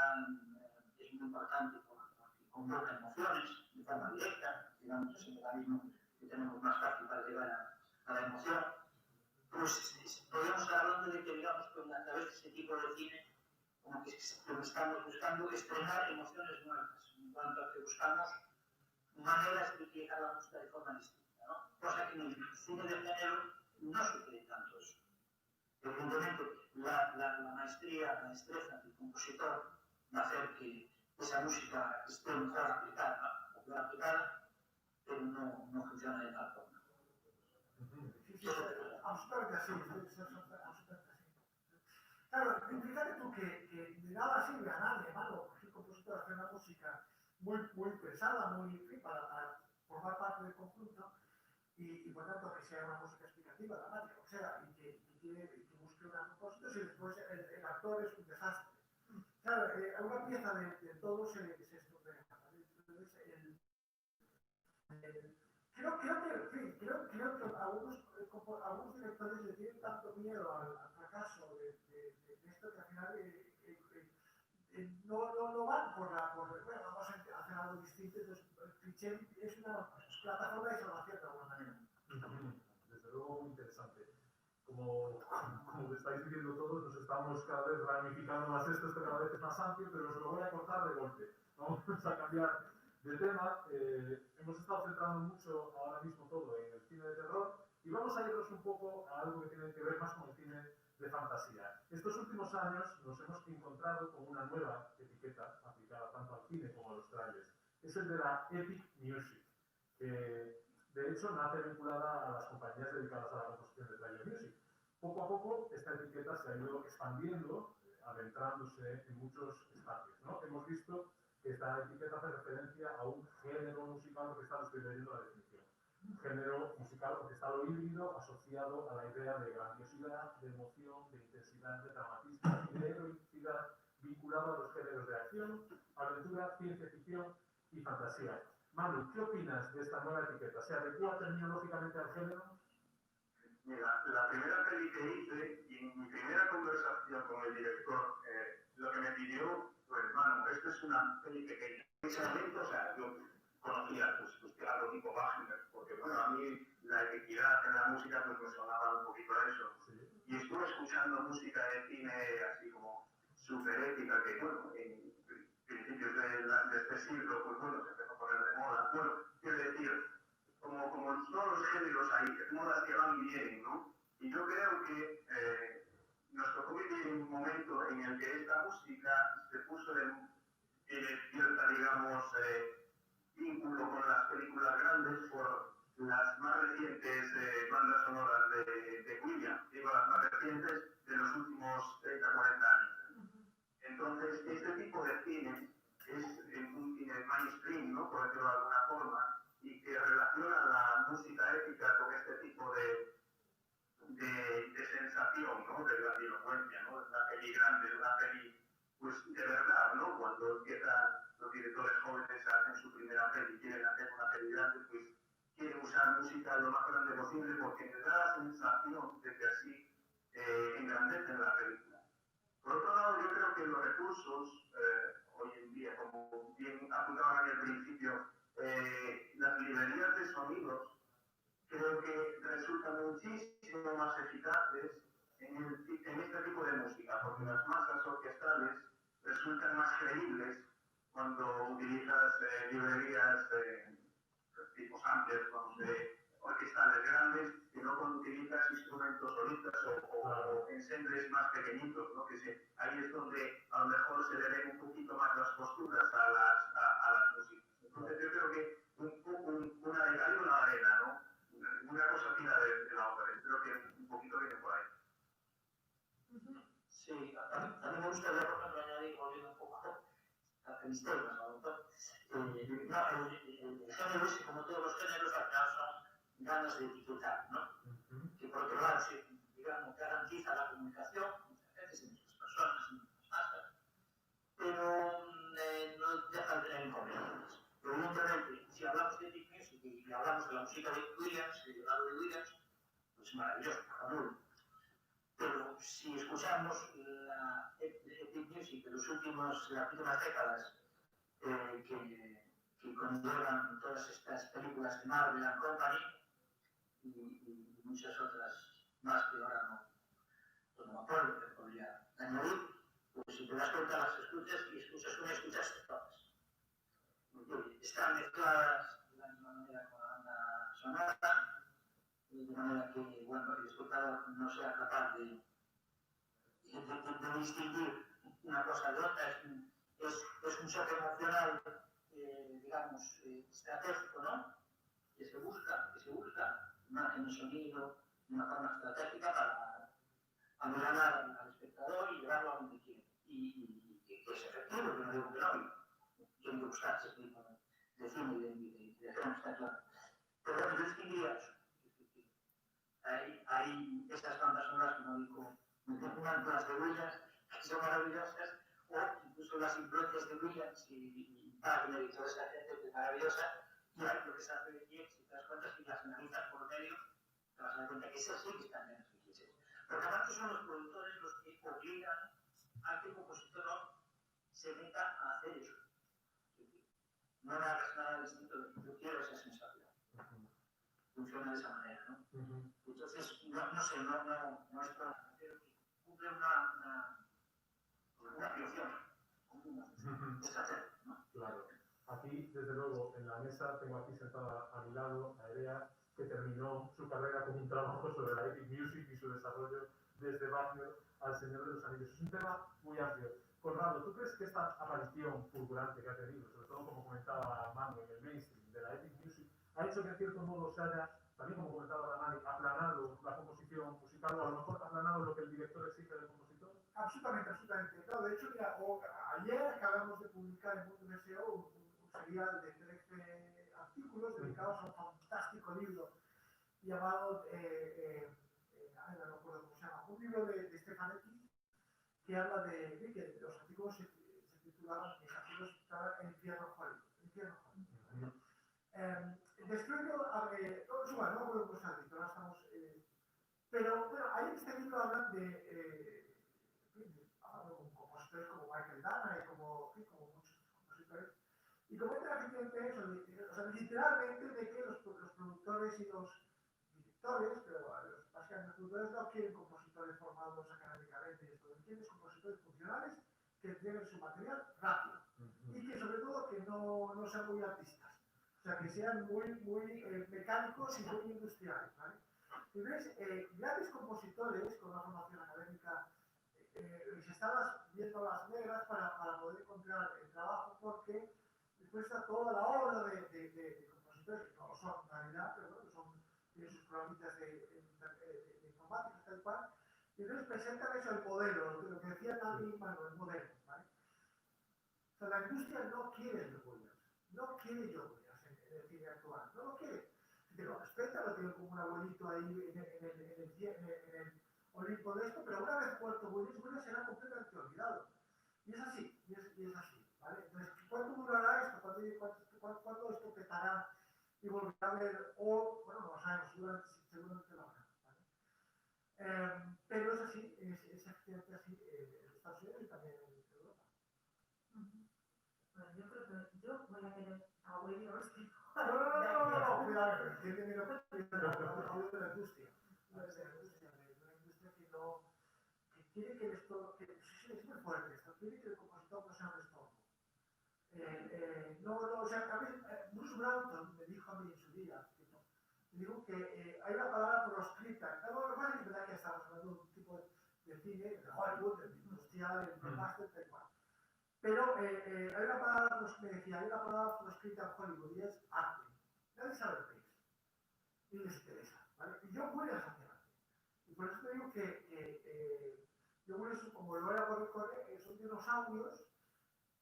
es muy importante porque convoca emociones de forma directa, digamos, es el mecanismo que tenemos más fácil para llegar a la emoción. Pues podríamos estar hablando de que, digamos, a través de ese tipo de cine, como que estamos buscando estrenar emociones nuevas, en cuanto a que buscamos maneras de utilizar la música de forma distinta, ¿no? Cosa que en el cine de género no sucede tanto eso. Evidentemente, la maestría, la destreza del compositor va a hacer que esa música esté mejor aplicada, pero no funciona de tal forma. Absolutamente así, absolutamente así. Claro, fíjate tú que de nada sirve a nadie, malo, el compositor hacer una música muy pensada, muy para formar parte del conjunto y por tanto que sea una música explicativa, dramática, o sea, y que busque una propósito y después el actor es un desastre. Claro, una pieza de todo se estropea. Creo que algunos directores le tienen tanto miedo al fracaso de esto que al final no van bueno, vamos a hacer algo distinto. Entonces, el cliché es una plataforma de salvación de alguna manera. Desde luego, muy interesante. Como estáis diciendo todos, nos estamos cada vez ramificando más esto cada vez es más amplio, pero os lo voy a cortar de golpe. Vamos a cambiar de tema. Hemos estado centrando mucho ahora mismo todo en el cine de terror y vamos a irnos un poco a algo que tiene que ver más con el cine de fantasía. Estos últimos años nos hemos encontrado con una nueva etiqueta aplicada tanto al cine como a los trailers. Es el de la Epic Music, que de hecho nace vinculada a las compañías dedicadas a la composición de trailer music. Poco a poco esta etiqueta se ha ido expandiendo, adentrándose en muchos espacios, ¿no? Hemos visto que esta etiqueta hace referencia a un género musical, porque estoy leyendo la definición. Un género musical porque está lo híbrido asociado a la idea de grandiosidad, de emoción, de intensidad, de dramatismo y de heroicidad vinculado a los géneros de acción, aventura, ciencia ficción y fantasía. Manu, ¿qué opinas de esta nueva etiqueta? ¿Se adecua terminológicamente al género? Mira, la primera peli que hice y en mi primera conversación con el director, lo que me pidió, pues, mano, esto es una peli pequeña. En ese momento, o sea, yo conocía pues algo tipo Wagner, porque bueno, a mí la epicidad en la música pues me sonaba un poquito a eso. Sí. Y estuve escuchando música de cine así como súper épica, que bueno, en principios de este siglo, pues bueno, se empezó a poner de moda. Bueno, quiero decir, como en todos los géneros hay modas que van y vienen, ¿no? Y yo creo que nos tocó vivir un momento en el que esta música se puso en cierta, digamos, vínculo con las películas grandes por las más recientes bandas sonoras de Williams, digo las más recientes de los últimos 30, 40 años. Entonces, este tipo de cine es un cine mainstream, ¿no? Por decirlo de alguna forma, y que relaciona la música épica con este tipo de sensación, ¿no? De grandilocuencia, ¿no? De una peli grande, de una peli, pues, de verdad, ¿no? Cuando empiezan los directores jóvenes a hacer su primera peli, quieren hacer una peli grande, pues, quieren usar música lo más grande posible porque les da la sensación de que así engrandecen la película. Por otro lado, yo creo que los recursos, hoy en día, como bien apuntaban al principio, las librerías de sonidos creo que resultan muchísimo más eficaces en este tipo de música, porque las masas orquestales resultan más creíbles cuando utilizas librerías tipo samplers, orquestales grandes, que no cuando utilizas instrumentos solistas o ensembles más pequeñitos, ¿no? Ahí es donde a lo mejor se le ven un poquito más las posturas a las músicas. Entonces yo creo que una de cal y una de arena, ¿no? Una cosa fina de la otra. Creo que un poquito viene por ahí. Sí, a mí me gustaría, por ejemplo, añadir, volviendo un poco a mis temas, el género ese, como todos los géneros, al final son ganas de etiquetar, ¿no? Que por otro lado, digamos, garantiza la comunicación, muchas veces, entre las personas, entre las masas, pero no deja de tener inconvenientes. Evidentemente, si hablamos de Epic Music y hablamos de la música de Williams, de Leonardo de Williams, pues maravilloso, fabuloso. Pero si escuchamos la Epic Music de las últimas décadas, que conllevan todas estas películas de Marvel and Company y muchas otras más que ahora no me acuerdo que podría añadir, pues si te das cuenta las escuchas y escuchas una y escuchas todas. Están mezcladas de la misma manera con la banda sonora, de manera que, bueno, el espectador no sea capaz de distinguir una cosa de otra. Es un choque emocional, digamos, estratégico, ¿no? Que se busca imagen y sonido de una forma estratégica para ganar al espectador y llevarlo a donde quiere. Y que es efectivo, que no digo que no. Tiene que buscarse ese tipo de cine y de género, está claro. Pero bueno, yo distinguiría eso. Hay estas bandas sonoras, como dijo, unas de Williams, que son maravillosas, o incluso las influencias de Williams y Wagner y toda esa gente que es maravillosa, y hay lo que se hace de Jens, si te das cuenta, si las analizas por medio, te vas a dar cuenta que esas sí que están menos difíciles. Porque aparte son los productores los que obligan a que el compositor se meta a hacer eso. No me hagas nada distinto de lo que yo quiero, esa sensación. Funciona de esa manera, ¿no? Entonces, no sé, no es para hacer que cumple una función común, ¿no? Claro. Aquí, desde luego, en la mesa tengo aquí sentada a mi lado a Erea, que terminó su carrera con un trabajo sobre la Epic Music y su desarrollo desde Wagner al Señor de los Anillos. Es un tema muy amplio. Conrado, ¿tú crees que esta aparición fulgurante que ha tenido, sobre todo como comentaba Manu, en el mainstream de la Epic Music, ha hecho que en cierto modo se haya, también como comentaba Ramani, aplanado la composición musical o a lo mejor aplanado lo que el director exige del compositor? Absolutamente. Claro, de hecho, mira, ayer acabamos de publicar en Mundo SEO un serial de 13 artículos dedicados a un fantástico libro llamado, no recuerdo cómo se llama, un libro de Stefanetti que habla de los artículos se titulaban, mis artículos estaban El infierno Hollywood. Después, no me acuerdo cómo se ha dicho, ahora estamos Pero bueno, ahí en este libro hablan hablan con compositores como Michael Dana y como muchos compositores. Y comentan efectivamente eso, o sea, literalmente de que los productores y los directores, pero básicamente los productores no quieren compositores formados académicamente, esto, quieren compositores funcionales que entreguen su material rápido y que sobre todo que no sean muy artistas, o sea, que sean muy mecánicos y muy industriales, ¿vale? Y ves, grandes compositores con una formación académica les estabas viendo las negras para poder encontrar el trabajo porque después está toda la obra de compositores que no lo son en realidad, pero bueno, tienen sus programitas de informática tal cual, y entonces presentan eso, el modelo, lo que decía también Manuel, el modelo, ¿vale? O sea, la industria no quiere John Williams, no quiere John Williams en el cine actual, no lo quiere. Te lo respeta, lo tiene como un abuelito ahí en el Olimpo de esto, pero una vez muerto Williams será completamente olvidado. Y es así, y es así, ¿vale? Entonces, ¿cuánto durará esto? ¿Cuándo esto petará y volverá a ver? O, bueno, no lo sabemos, seguramente lo habrá, ¿vale? Pero es así, es exactamente así en Estados Unidos y también en Europa. Bueno, yo creo que yo voy a querer a Williams. No, cuidado, entiéndeme lo que hablo de la industria. De una industria que quiere que esto, que es muy fuerte esto, quiere que el compositor no sea un estorbo. O sea, a mí, Bruce Brownton me dijo a mí en su día, me dijo que hay una palabra proscrita. Claro, lo más es verdad que estamos hablando de un tipo de cine, de Hollywood, de industrial, de máster, tal cual. Pero hay una palabra, me decía, hay una palabra proscrita en Hollywood y es arte. Nadie sabe lo que es. Y les interesa, ¿vale? Y yo voy a hacer arte. Y por eso te digo que yo voy a eso, como lo era corre, son dinosaurios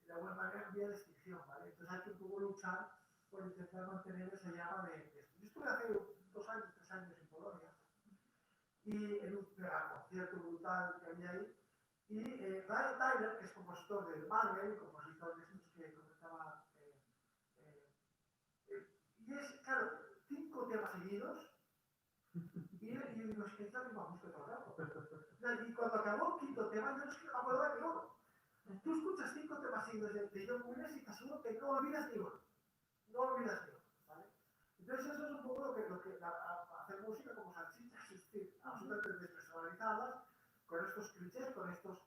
de alguna manera en vía de extinción, ¿vale? Entonces hay que un poco luchar por intentar mantener esa llama de esto. Yo estuve hace 2 años, 3 años en Polonia y en un concierto brutal que había ahí. Y Ryan Tyler, que es compositor del Marvel, compositor de estos que comentaba, y es, claro, 5 temas seguidos, y los que están en la música todo el rato. Y cuando acabó el 5.º tema, yo no es que me acuerdo de uno. Tú escuchas 5 temas seguidos de John Williams y te aseguro que no olvidas ni uno. No olvidas ni uno, ¿vale? Entonces eso es un poco lo que hacer música como salchichas, absolutamente despersonalizadas, con estos clichés, con estos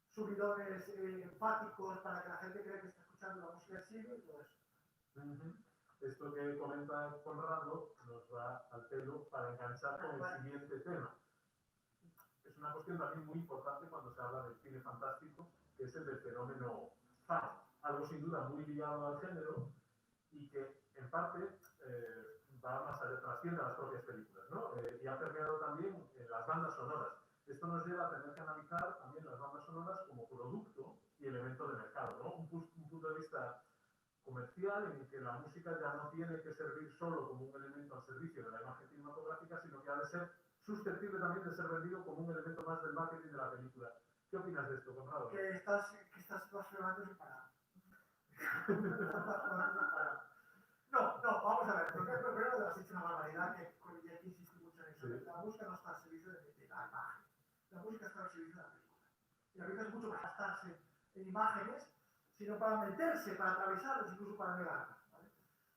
subidones enfáticos para que la gente crea que está escuchando la música del siglo y todo eso. Esto que comenta Conrado nos va al pelo para enganchar con el siguiente tema. Es una cuestión también muy importante cuando se habla del cine fantástico, que es el del fenómeno fan, algo sin duda muy ligado al género y que en parte va más allá, trasciende a las propias películas, ¿no? Y ha permeado también en las bandas sonoras. Esto nos lleva a tener que analizar también las bandas sonoras como producto y elemento de mercado, ¿no? Un punto de vista comercial en el que la música ya no tiene que servir solo como un elemento al servicio de la imagen cinematográfica, sino que ha de ser susceptible también de ser vendido como un elemento más del marketing de la película. ¿Qué opinas de esto, Conrado? Que estás blasfemando sin parar. No, vamos a ver. Primero has dicho una barbaridad que ya aquí insistí mucho en eso. Sí. La música no está al servicio de la imagen. La música está al servicio de la película. Y la película es mucho para gastarse en imágenes, sino para meterse, para atravesarlas, incluso para negarlas, ¿vale?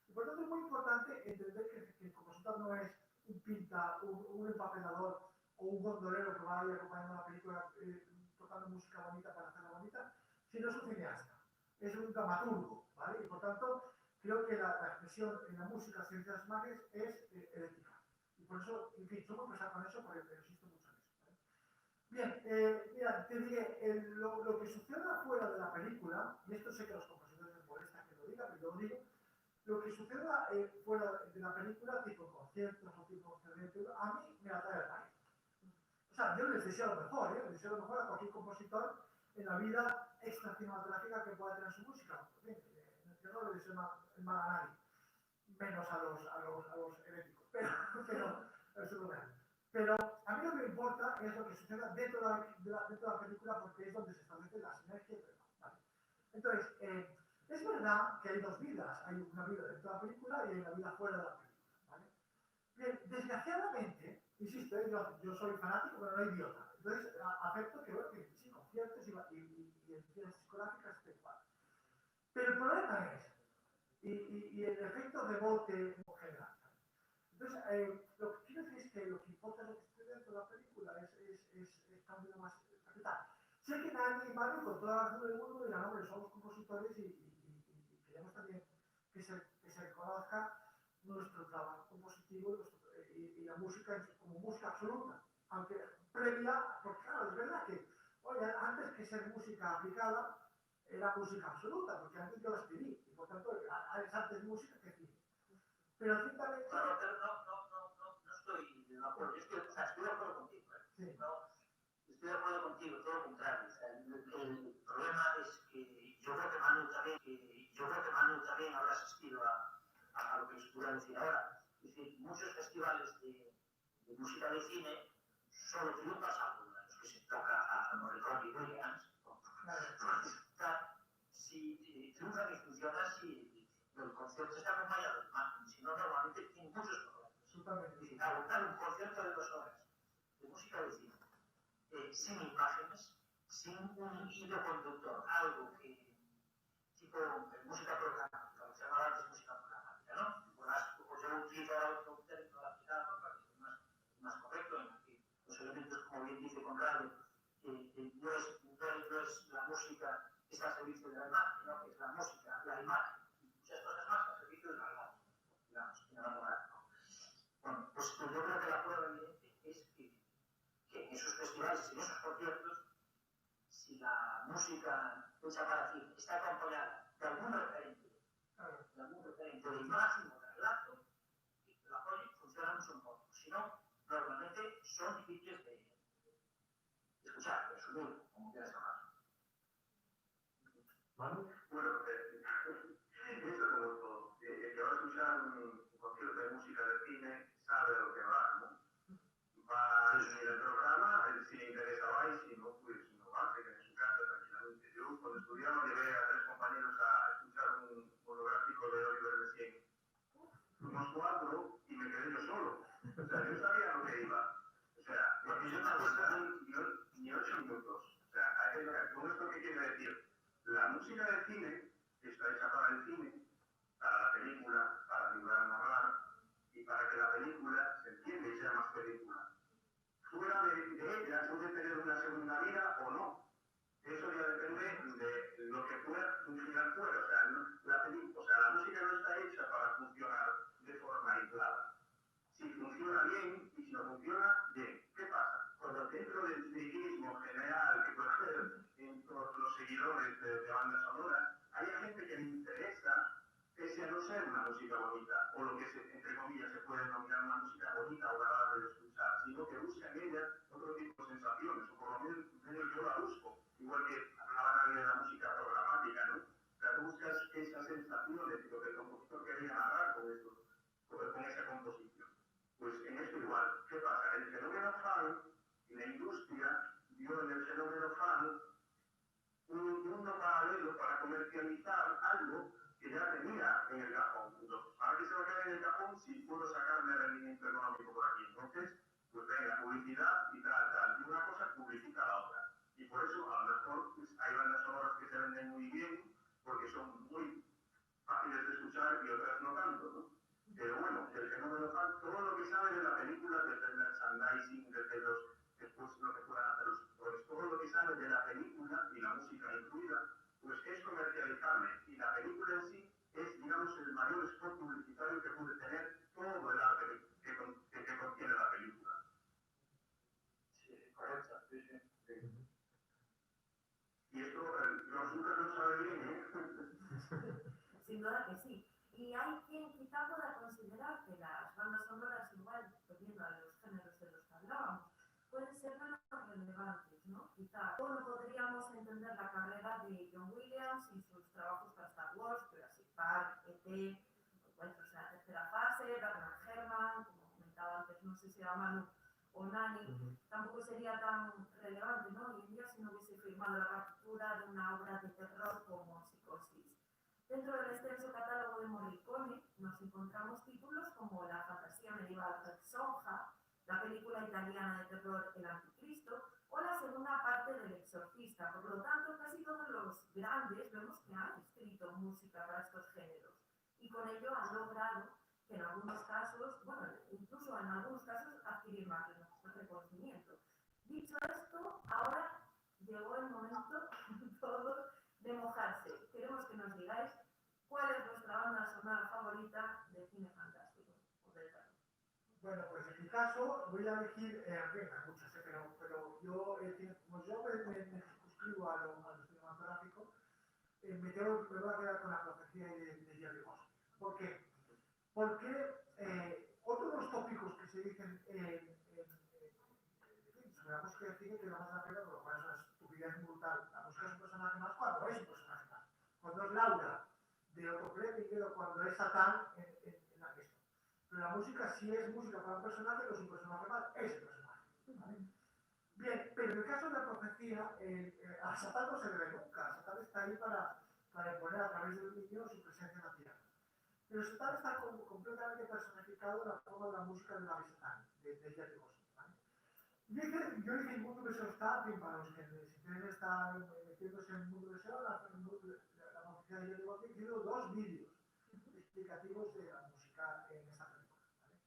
Y por tanto es muy importante entender que el compositor no es un pinta, un empapelador o un gondolero que va a ir acompañando la película tocando música bonita para hacerla bonita, sino es un cineasta, es un dramaturgo, ¿vale? Y por tanto creo que la expresión en la música, ciencia de las imágenes, es eléctrica. Y por eso, en fin, somos pesar con eso, porque insisto mucho en eso, ¿vale? Bien, mira, te diré, lo que suceda fuera de la película, y esto sé que a los compositores les molesta que lo diga, pero yo lo digo, lo que suceda fuera de la película, tipo conciertos o tipo conciertos, a mí me atrae el baile. O sea, yo les deseo lo mejor, les deseo lo mejor a cualquier compositor en la vida extra cinematográfica que pueda tener su música. Bien, yo no le deseo el mal a nadie, menos a los heréticos, pero eso es lo real. Pero a mí lo que me importa es lo que suceda dentro de la película, porque es donde se establece la sinergia, ¿vale? Entonces, es verdad que hay 2 vidas, hay una vida dentro de la película y hay una vida fuera de la película, ¿vale? Bien, desgraciadamente, insisto, yo soy fanático, pero no idiota. Entonces, acepto que, bueno, que sí, conciertos y ediciones discográficas, tal cual. Pero el problema es, y el efecto rebote general. Entonces, lo que quiero decir es que lo que importa es lo que esté dentro de la película, es cambio más capital. Sé que Nani y Manu, con toda la razón del mundo, dirán, hombre, somos compositores y queremos también que se reconozca nuestro trabajo compositivo y la música como música absoluta. Aunque previa, porque claro, es verdad que, oye, antes que ser música aplicada, era música absoluta, porque antes yo la escribí, y por tanto, es antes música que cine. Pero ciertamente... Claro, pero no estoy de acuerdo. Estoy de acuerdo contigo. Sí. No, estoy de acuerdo contigo, todo lo contrario. O sea, el problema es que yo creo que Manu también habrá asistido a lo que les puedo decir ahora. Es decir, muchos festivales de música de cine solo triunfan algo en los que se toca a Morricone y Williams. Si triunfan y funcionan, si el concierto está acompañado de imagen, si no, normalmente tiene muchos problemas. Absolutamente. Es decir, aguantar un concierto de 2 horas de música de cine sin imágenes, sin un hilo conductor, algo que tipo música programática, lo que se llamaba antes música programática, ¿no? Pues yo utilizo ahora otro término aplicado para que sea más correcto, en el que los elementos, como bien dice Conrado, no es la música que está al servicio de la imagen, sino que es la música, la imagen, y muchas cosas más al servicio de la imagen, digamos, cinematográfico. Bueno, pues yo creo que la prueba evidente es que en esos festivales y en esos conciertos, si la música hecha para cine está acompañada de algún referente de imagen o de relato, el apoyo funciona mucho mejor. Si no, normalmente son difíciles de escuchar, de asumir, como quieras llamarlo. ¿Manu? Bueno, esto como todo. El que va a escuchar un concierto de música de cine sabe de lo que va, ¿no? Va a seguir el programa, si le interesa va y si no, pues no va, se queda en su casa tranquilamente. Yo cuando estudiaba llevé a 3 compañeros a escuchar un monográfico de Oliver Messiaen. Fuimos 4 y me quedé yo solo. O sea, yo sabía lo que iba. O sea, yo no aguantaba ni 8 minutos. O sea, ¿con esto qué quiere decir? La música del cine está hecha para el cine, para la película, para ayudar a narrar y para que la película se entienda y sea más película. Fuera de ella puede tener una segunda vida o no. Eso ya depende de lo que pueda funcionar fuera. O sea, la música no está hecha para funcionar de forma aislada. Si funciona bien y si no funciona, bien. ¿Qué pasa? Cuando dentro del cinismo general que puede haber en todos los seguidores de bandas sonoras, hay gente que le interesa pese a no ser una música bonita, o lo que entre comillas se puede denominar una música bonita o agradable de escuchar, sino que busca en ella otro tipo de sensaciones, o por lo menos yo la busco, igual que hablaban de la música programática, ¿no? O sea, tú buscas esas sensaciones, lo que el compositor quería narrar con esa composición. Pues en esto igual, ¿qué pasa? El fenómeno fan, la industria vio en el fenómeno fan un mundo paralelo para comercializar algo que ya tenía en el cajón. Entonces, ¿para qué se va a quedar en el cajón si puedo sacarme rendimiento económico por aquí? Entonces, pues venga, publicidad y tal. Y una cosa publicita la otra. Y por eso, a lo mejor, pues, hay bandas sonoras que se venden muy bien, porque son muy fáciles de escuchar y otras no tanto, ¿no? Pero bueno, el fenómeno fan, todo lo que sabe de la película, desde el merchandising, después lo que puedan hacer los actores, todo lo que sabe de la película y la música incluida, pues es comercializable. Y la película en sí es, digamos, el mayor spot publicitario que puede tener todo el arte que contiene la película. Sí, correcto. Sí. Y esto, los Lucas lo sabe bien, ¿eh? Sin duda que sí. Y hay quien quizá pueda considerar que las bandas sonoras, igual, dependiendo de los géneros de los que hablábamos, pueden ser menos relevantes, ¿no? Quizá no podríamos entender la carrera de John Williams y sus trabajos para Star Wars, Jurassic Park, E.T., Encuentros en la tercera fase, Bernard Herrmann, como comentaba antes, no sé si era Manu o Nani, tampoco sería tan relevante, ¿no? Hoy en día si no hubiese firmado la partitura de una obra de terror como Psicosis. Dentro del extenso catálogo de Morricone nos encontramos títulos como La fantasía medieval Sonja, la película italiana de terror El Anticristo o la segunda parte del Exorcista. Por lo tanto, casi todos los grandes vemos que han escrito música para estos géneros y con ello han logrado que en algunos casos, bueno, incluso en algunos casos adquirir más reconocimiento. Dicho esto, ahora llegó el momento todo de mojarse. Queremos que nos digáis cuál es vuestra banda sonora favorita de cine fantástico o de terror. Bueno, pues en mi caso voy a elegir, venga, muchas, pero yo, como yo me suscribo a lo cinematográfico, me voy a quedar con La Profecía de Jerry Goldsmith. ¿Por qué? Porque otro de los tópicos que se dicen sobre la música de cine que vamos a ver, por lo cual es una estupidez brutal. La música es un personaje más cuando es un personaje más. Cuando es Laura de Otto Preminger o cuando es Satán en la que está. Pero la música, si es música para un personaje, no es un personaje más, es el personaje. ¿Vale? Bien, pero en el caso de La Profecía, a Satán no se le ve nunca. Satán está ahí para imponer a través del niño su presencia en la tierra. Pero Satán está completamente personificado en la forma de la música de la de Satán, de Jerry Goldsmith. ¿Vale? Yo dije el mundo de Star, para los que si quieren estar metiéndose en el mundo de Star, la Profecía de Jerry Goldsmith, he hecho 2 vídeos explicativos de la música en esta película. ¿Vale?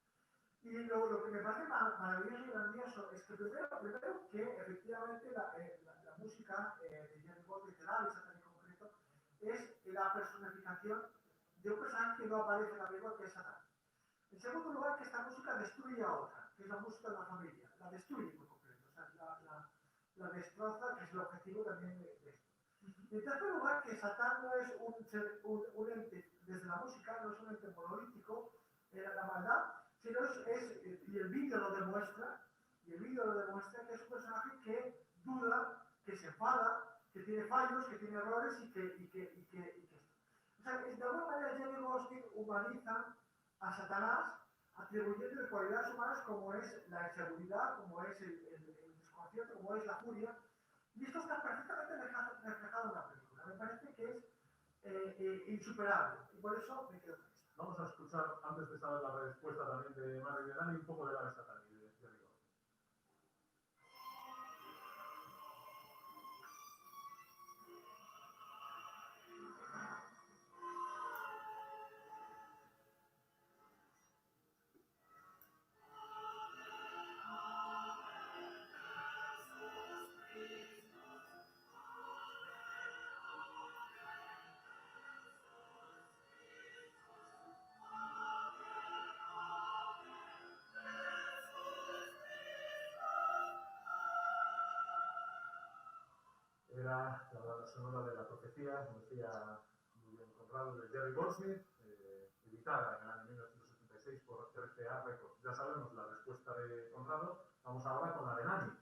Y lo que me parece maravilloso y grandioso es que primero que efectivamente la música de Jerry Goldsmith, de la Satán en concreto, es la personificación de un personaje que no aparece en la película, que es Satán. En segundo lugar, que esta música destruye a otra, que es la música de la familia. La destruye por completo, o sea, la destroza, que es el objetivo también de esto. Y en tercer lugar, que Satán no es un ente, desde la música, no es un ente monolítico, la maldad, sino y el vídeo lo demuestra, que es un personaje que duda, que se enfada, que tiene fallos, que tiene errores y que o sea, de alguna manera Jerry Goldsmith humaniza a Satanás atribuyéndole cualidades humanas como es la inseguridad, como es el desconcierto, como es la furia. Y esto está perfectamente reflejado en la película. Me parece que es insuperable. Y por eso me quedo con esto. Vamos a escuchar, antes de saber la respuesta también de Mario y de Dani, un poco de la de Satán y de Jerry Goldsmith. Era la banda sonora de La Profecía, como decía muy bien Conrado, de Jerry Goldsmith, editada en el año 1976 por RCA Records. Ya sabemos la respuesta de Conrado, vamos ahora con la de Nani.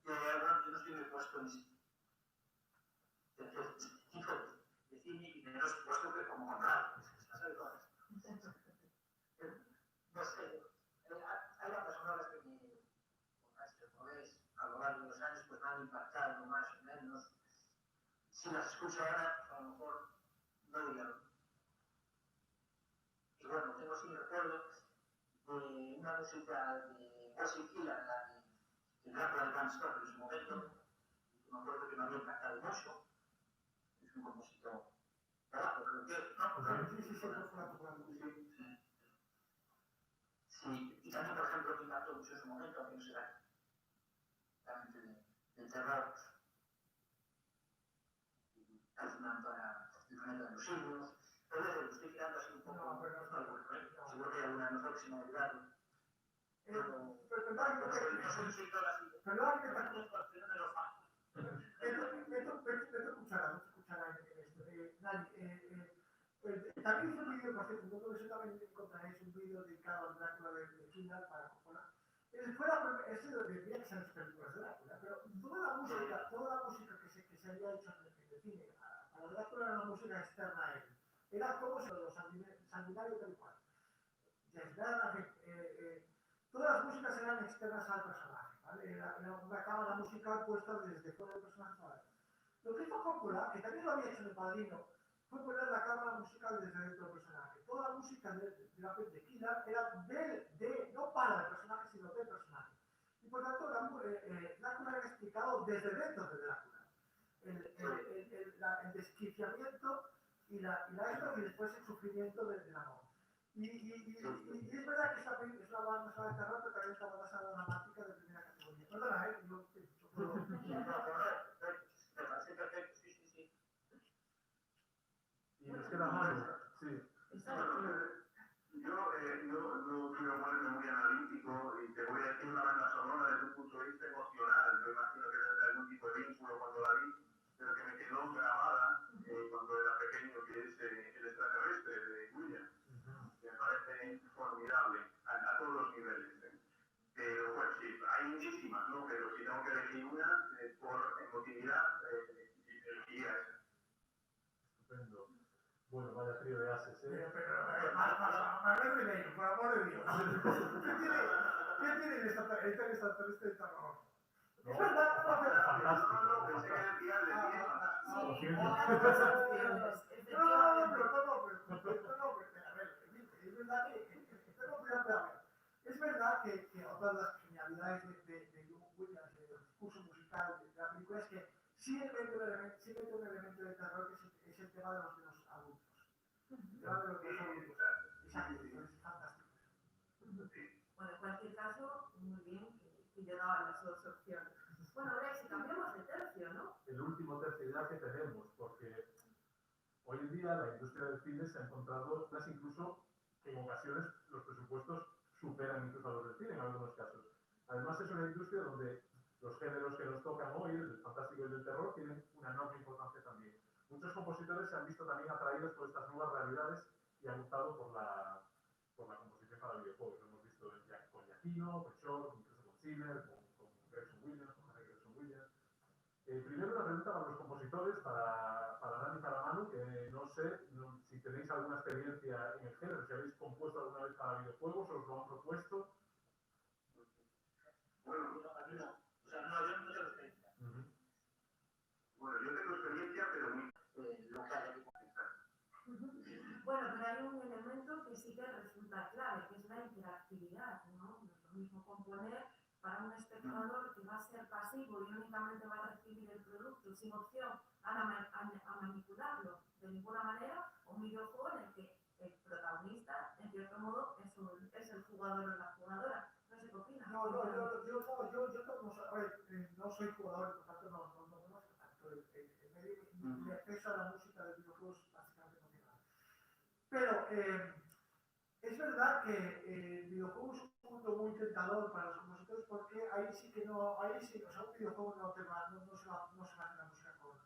Bueno, yo no estoy muy puesto en tipo de cine y menos puesto que como Conrado. No sé, hay bandas sonoras que a lo largo de los años pues me han impactado más o menos. Si las escucho ahora, a lo mejor no diría lo mismo. Y bueno, tengo sí recuerdo de una música de Percy Killa, el Drácula de Bram Stoker en su momento. Me acuerdo que me había impactado mucho. Es un compositor polaco, creo que, ¿no? Sí, y también, por ejemplo, me impactó mucho en su momento, aunque no será del terror, Tasman para el planeta de los simios. Pero lo estoy tirando así un poco. No, pero no está bueno. Seguro que hay alguna mejor que se me ha olvidado. Perdón que te escuchará en esto. También hice un vídeo, por cierto, todo eso también encontraréis un vídeo dedicado al Drácula de Kindle para Coppola. Ese debería que ser las películas de Drácula, pero toda la música que se había hecho en el cine para Drácula era una música externa a él. Era como los sanguinarios tal cual. Todas las músicas eran externas al personaje, ¿vale? Era una cámara musical puesta desde fuera del personaje. Lo que hizo Coppola, que también lo había hecho en El Padrino, fue poner la cámara musical desde dentro del personaje. Toda la música de Killer era no para el personaje, sino del personaje. Y por tanto, Drácula era explicado desde dentro de Drácula. El desquiciamiento y y después el sufrimiento del amor. Y es verdad que esta película es una banda sonora de terror, pero también es una banda sonora dramática de primera categoría. Perdona, yo puedo... Me parece perfecto, sí. Y nos queda Manu, sí. Yo no quiero ponerme muy analítico y te voy a decir una banda sonora desde un punto de vista emocional. Yo imagino que tendrá algún tipo de vínculo cuando la vi, pero que me quedó grabada cuando era pequeño, que es El extraterrestre de Williams. Me parece formidable a todos los niveles. Pero bueno, sí, hay muchísimas, ¿no? Pero si tengo que elegir una, por emotividad, elegiría esa. Estupendo. Bueno, vaya trío de ases, ¿eh? Por amor de Dios. ¿Qué tiene el extraterrestre de terror? Es verdad, No, pensé que decía el de es verdad que otra de las genialidades de John Williams, del discurso musical de la película, es que sí mete un elemento de terror que es el tema de los adultos. El tema de los adultos. Exacto, es fantástico. Bueno, en cualquier caso, muy bien que yo daba las dos opciones. Bueno, ahora si cambiamos de tercio, ¿no? El último tercio ya que tenemos, porque hoy en día la industria del cine se ha encontrado, incluso en ocasiones los presupuestos superan incluso a los del cine en algunos casos. Además es una industria donde los géneros que nos tocan hoy, el fantástico y el del terror, tienen una enorme importancia también. Muchos compositores se han visto también atraídos por estas nuevas realidades y han optado por la composición para videojuegos. Lo hemos visto con Giacchino, con Shore, incluso con Zimmer, con Gregson Williams, con Harry Gregson Williams. Primero una pregunta para los compositores, para Dani y para Manu, que no sé si tenéis alguna experiencia en el género, si habéis compuesto alguna vez para videojuegos o os lo han propuesto. Bueno, yo no tengo experiencia. Bueno, yo tengo experiencia, pero muy local. Bueno, pero hay un elemento que sí que resulta clave, que es la interactividad, ¿no? No es lo mismo componer para un espectador que va a ser pasivo y únicamente va a recibir el producto sin opción a manipularlo de ninguna manera, o un videojuego en el que el protagonista, en cierto modo, es el jugador o la jugadora. No sé qué opinas. Yo no soy jugador, por tanto no conozco tanto el acceso a la música de videojuegos básicamente no tiene nada. Pero es verdad que el videojuego es un mundo muy tentador para los compositores porque ahí sí, o sea, un videojuego no se va a hacer la música con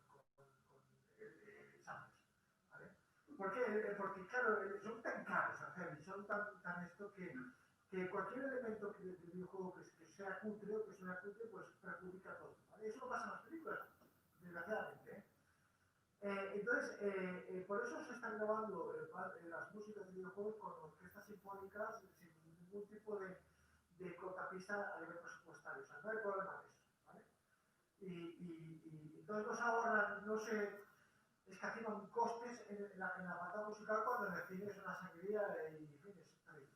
samples, ¿vale? Porque claro, son tan caros hacer, son tan esto que cualquier elemento del videojuego que sea cutre o que suene cutre, pues perjudica todo, ¿vale? Eso no pasa en las películas, desgraciadamente, entonces, por eso se están grabando las músicas de videojuegos con orquestas sinfónicas sin ningún tipo de cortapista a nivel presupuestario. O sea, no hay problema de eso, ¿vale? Y entonces no se ahorran, no se escatiman costes en la apartado musical cuando en el cine es una sangría y en fin, es terrible.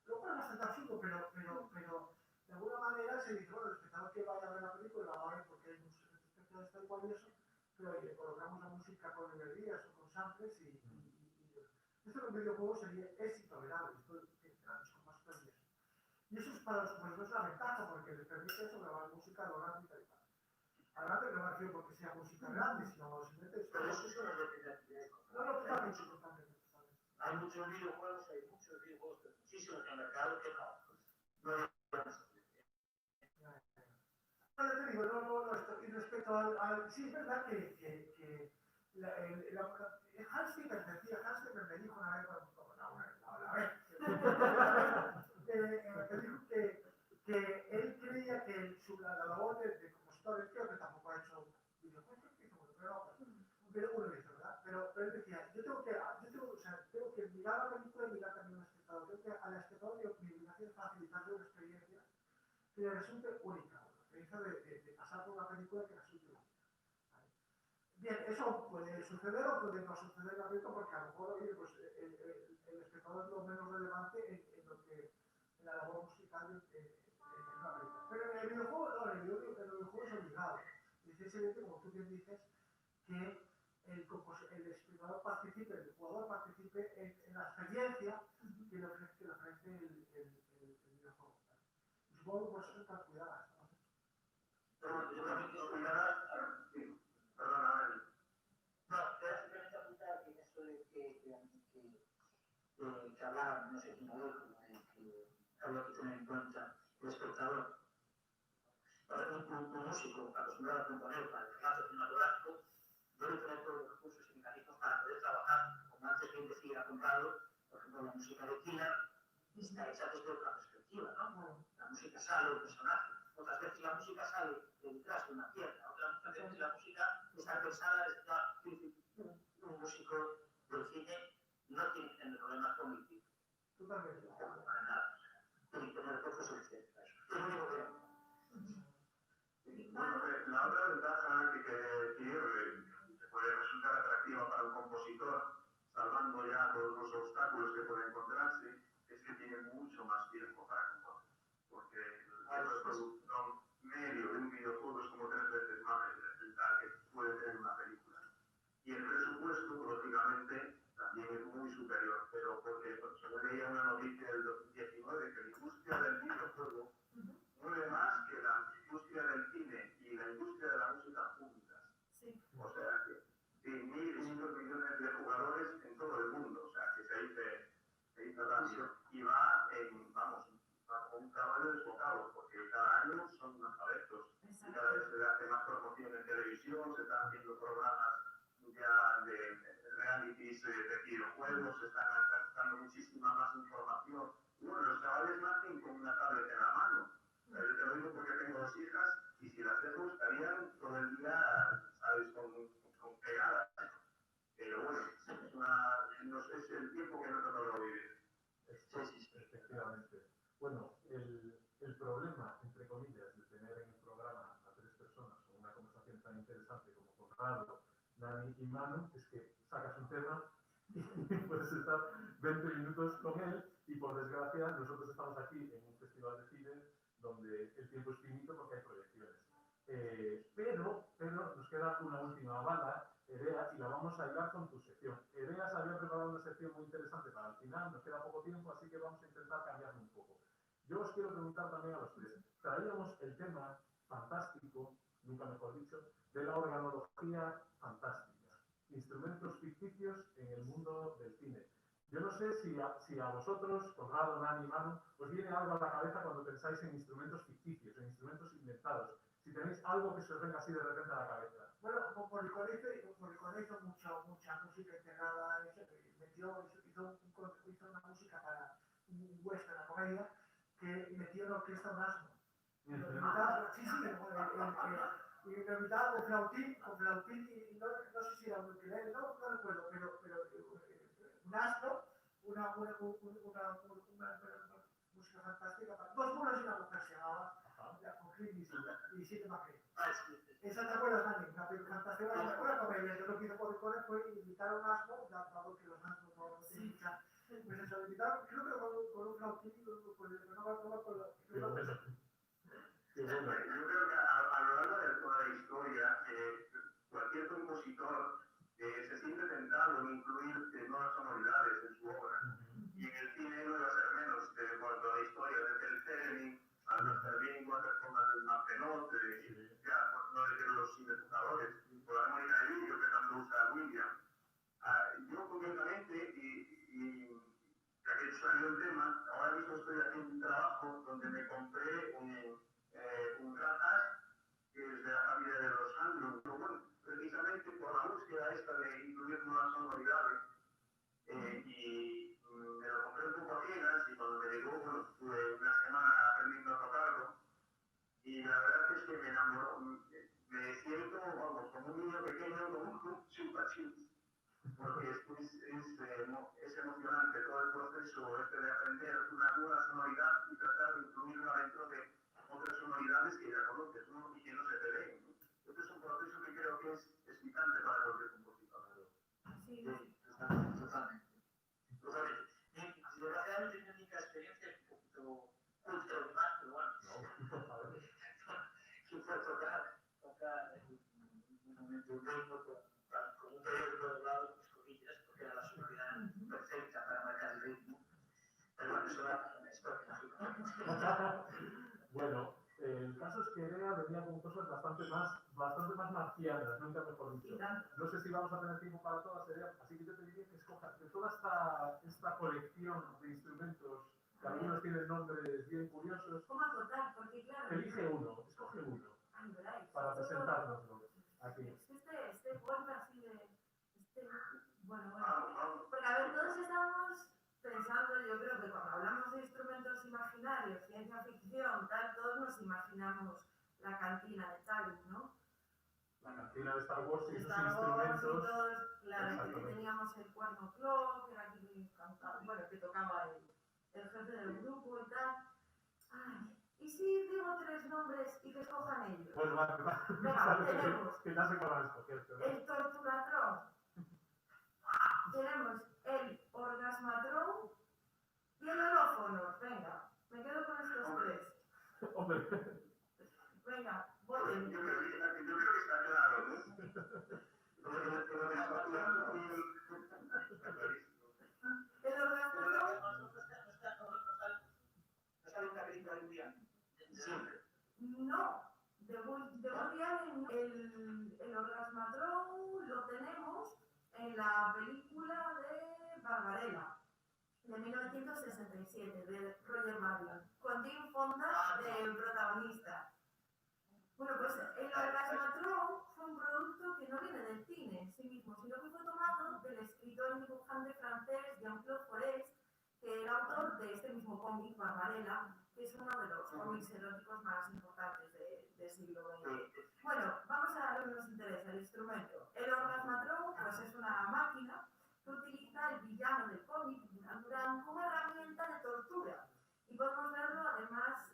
Lo cual es bastante absurdo, pero de alguna manera se dice, bueno, el espectador que vaya a ver la película la va a ver porque hay muchos espectadores tal cual y eso, pero oye, colocamos la música con melodías o con samples y esto en un videojuego es intolerable, esto con más pérdidas. Y eso es para los compositores una ventaja porque les permite eso grabar música a lo grande y tal y tal. A grande no me refiero porque sea música grande, sino simplemente pero eso es una realidad. No, totalmente. Hay muchos videojuegos, pero muchísimos en el mercado que no. No, ya te digo, y respecto al sí es verdad que Hans Zimmer me dijo una vez, me dijo que él creía que la labor de compositor, creo que tampoco ha hecho videojuegos, pero uno lo hizo, ¿verdad? Pero él decía, tengo que mirar la película y mirar también al espectador. Creo que al espectador mi obligación es facilitarle una experiencia que le resulte única, una experiencia de pasar por una película que resulte única. ¿Vale? Bien, eso puede suceder o puede no suceder en abierto porque a lo mejor oye, pues, el espectador es lo menos relevante en la labor musical en una película. Pero en el videojuego no, en el videojuego es obligado. Es evidente, como tú bien dices, que el espectador participe, el jugador participe en la experiencia que le ofrece el videojuego. Y supongo que por eso están cuidadas, ¿no? Yo también tengo cuidadas, perdona, no, te das simplemente apuntar que en eso de que hablar, no sé quién había que tener en cuenta el espectador. Un músico acostumbrado a componer para el relato cinematográfico debe tener todos los recursos y mecanismos para poder trabajar, como antes bien decía apuntado, por ejemplo, la música de Killer está hecha desde otra perspectiva, ¿no? La música sale del personaje. Otras veces la música sale detrás de una pierna, otras veces la música está pensada desde un músico del cine no tiene que tener problemas cognitivos. Tú también. Para nada. Tiene que tener recursos suficientes para eso. Es lo único que... Bueno, la otra ventaja que puede resultar atractiva para un compositor, salvando ya todos los obstáculos que puede encontrarse, es que tiene mucho más tiempo para componer. Porque el tiempo de producción medio de un videojuego es como 3 veces más el que puede tener una película. Y el presupuesto, lógicamente, también es muy superior. Pero porque yo leía una noticia del 2019 que la industria del videojuego mueve más que la industria del cine y la industria de la música juntas. Sí. O sea que 1.500 millones de jugadores en todo el mundo. O sea que se dice rápido. Y va con un caballo desbocado, porque cada año son más adeptos. Y cada vez se hace más promoción en televisión, se están haciendo programas ya de realities de videojuegos, se están dando muchísima más información. Y bueno, los chavales nacen con una tablet en la mano. Yo te lo digo porque tengo 2 hijas y si las dejo estarían todo el día, ¿sabes?, con pegadas. Pero bueno, es el tiempo que no te tocado vivir. Sí, efectivamente. Bueno, el problema, entre comillas, de tener en el programa a 3 personas con una conversación tan interesante como con Rado, Nani y Manu, es que sacas un tema y puedes estar 20 minutos con él y por desgracia nosotros estamos aquí en un festival de cine donde el tiempo es finito porque hay proyecciones. Pero nos queda una última bala, Erea, y la vamos a hilar con tu sección. Erea se había preparado una sección muy interesante para el final, nos queda poco tiempo, así que vamos a intentar cambiarlo un poco. Yo os quiero preguntar también a los 3. Traíamos el tema fantástico, nunca mejor dicho, de la organología fantástica. Instrumentos ficticios en el mundo del cine. Yo no sé si a vosotros, Conrado, Nani, Manu, os viene algo a la cabeza cuando pensáis en instrumentos ficticios, en instrumentos inventados. Si tenéis algo que se os venga así de repente a la cabeza. Bueno, Morricone hizo mucha música integrada, hizo una música para un western, una comedia, que metió en la orquesta un asno. Y lo invitaba con flautín y no sé si era un ukelele, no recuerdo, pero un asno, una música fantástica, 2 muros y una mujer se llamaba, con Clint y 7 McRae. Esa te acuerdas, Dani, una película fantástica, una comedia. Yo lo que hizo Morricone fue invitar a un asno, dado que los asnos no tienen mucha. Pues eso, lo invitaron, creo que con un flautín y no me acuerdo. Yo creo que a lo largo de toda la historia, cualquier compositor se siente tentado en incluir nuevas sonoridades en su obra. Y en el cine no iba a ser menos por toda la historia, desde el Fleming a Mr. Bingwater con el Martenot, ya por no decir los sintetizadores, por la armónica de vídeo que tanto usa William. Yo concretamente, y ya que salió el tema, ahora mismo estoy haciendo un trabajo donde me compré un Graham, que es de la familia de los Andrew. Bueno, precisamente por la búsqueda esta de incluir nuevas sonoridades, y me lo compré un poco a ciegas y cuando me llegó, bueno, estuve una semana aprendiendo a tocarlo y la verdad es que me enamoró. Me siento, vamos, como un niño pequeño con un chupa-chups, porque es emocionante todo el proceso de aprender una nueva sonoridad y tratar de incluirla dentro de otras sonoridades que ya conoces, ¿no? Y que no se te ven, ¿no? Este es un proceso que creo que es excitante para un ritmo con un cerebro doblado, mis comillas, porque era la sonoridad perfecta para marcar el ritmo. Pero bueno, eso va en la historia. Bueno, el caso es que Nerea venía con cosas bastante más marcianas, nunca mejor dicho. No sé si vamos a tener tiempo para todas, Nerea, así que yo te diría que escojas de toda esta colección de instrumentos, que algunos tienen nombres bien curiosos. ¿Cómo acotar? Porque claro... Elige uno, escoge uno, para presentárnoslo aquí. Este golpe así de... Bueno. Porque a ver, todos estamos pensando, yo creo que cuando hablamos de instrumentos imaginarios, ciencia ficción, tal, todos nos imaginamos la cantina de Charlie, ¿no? La cantina de Star Wars y sus Star Wars instrumentos. Y todos, claro, que teníamos el cuerno clock, que era aquí que cantaba, bueno, que tocaba el jefe del grupo y tal. Ay, ¿y si digo 3 nombres y que escojan ellos? Pues va. Venga, tenemos que ya sé cuál van a escoger. el Torturatron, tenemos el Orgasmatron y el Holófonos. Venga, me quedo con estos 3. Hombre. Venga, voten. Yo creo que está claro, ¿no? El Orgasmatron... ¿No sale una película de Woody Allen? Siempre. No, de Woody Allen, el Orgasmatron lo tenemos en la película de Barbarella, de 1967, de Roger Madelon, con Jim Fonda de protagonista. Bueno, pues el Orgasmatron fue un producto que no viene del cine en sí mismo, sino que fue tomado del escritor y dibujante francés Jean-Claude Forest, que era autor de este mismo cómic, Barbarella, que es uno de los cómics eróticos más importantes del siglo XX. Bueno, vamos a lo que nos interesa, el instrumento. El Orgasmatron, pues es una máquina que utiliza el villano del cómic, Duran Duran, como herramienta de tortura. Y podemos verlo además,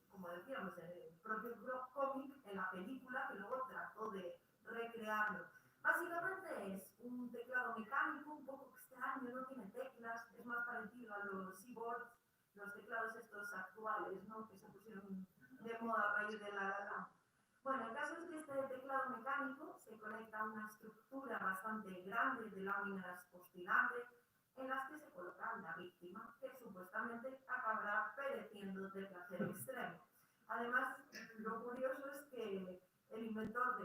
como decíamos, en el propio cómic, en la película, que luego trató de recrearlo. Básicamente es un teclado mecánico un poco extraño, no tiene teclas, es más parecido a los keyboards, los teclados estos actuales, ¿no? Que se pusieron de moda a raíz de la. Bueno, el caso es que este teclado mecánico se conecta a una estructura bastante grande de láminas postilantes en las que se coloca la víctima, que supuestamente acabará pereciendo de placer extremo. Además, lo curioso es que el inventor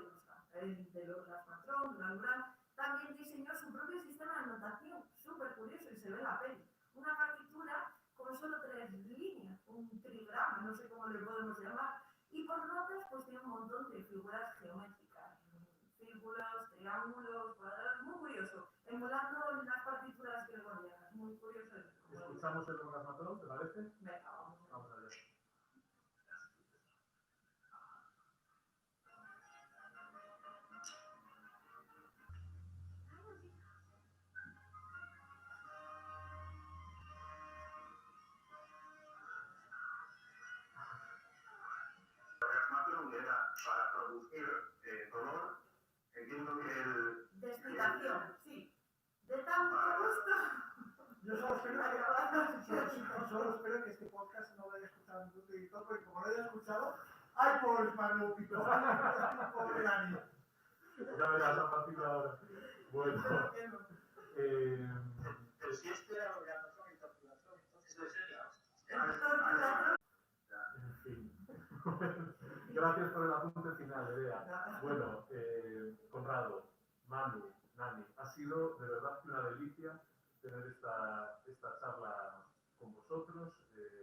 del Orgasmatron, Duran Duran, también diseñó su propio sistema de notación, súper curioso, y se ve en la peli. Una partitura con solo 3 líneas, un trigrama, no sé cómo le podemos llamar, y por notas pues tiene un montón de figuras geométricas, círculos, triángulos, cuadrados, muy curioso, emulando las partituras gregorianas, muy curioso. ¿Escuchamos el Orgasmatron, te parece? Venga, vamos a ver. Era para producir dolor, entiendo que el... De excitación, sí. De tanto gusto. Yo solo espero que este podcast no lo haya escuchado ningún editor, porque como lo haya escuchado, ¡ay, por Manu Pico! ¡Pobre Dani! Ya verás a partir de ahora. Bueno. Pero si este era Orgasmatron y Torturatron, entonces debe ser En fin. Gracias por el apunte final, Nerea. Bueno, Conrado, Manu, Nani, ha sido de verdad una delicia tener esta charla con vosotros.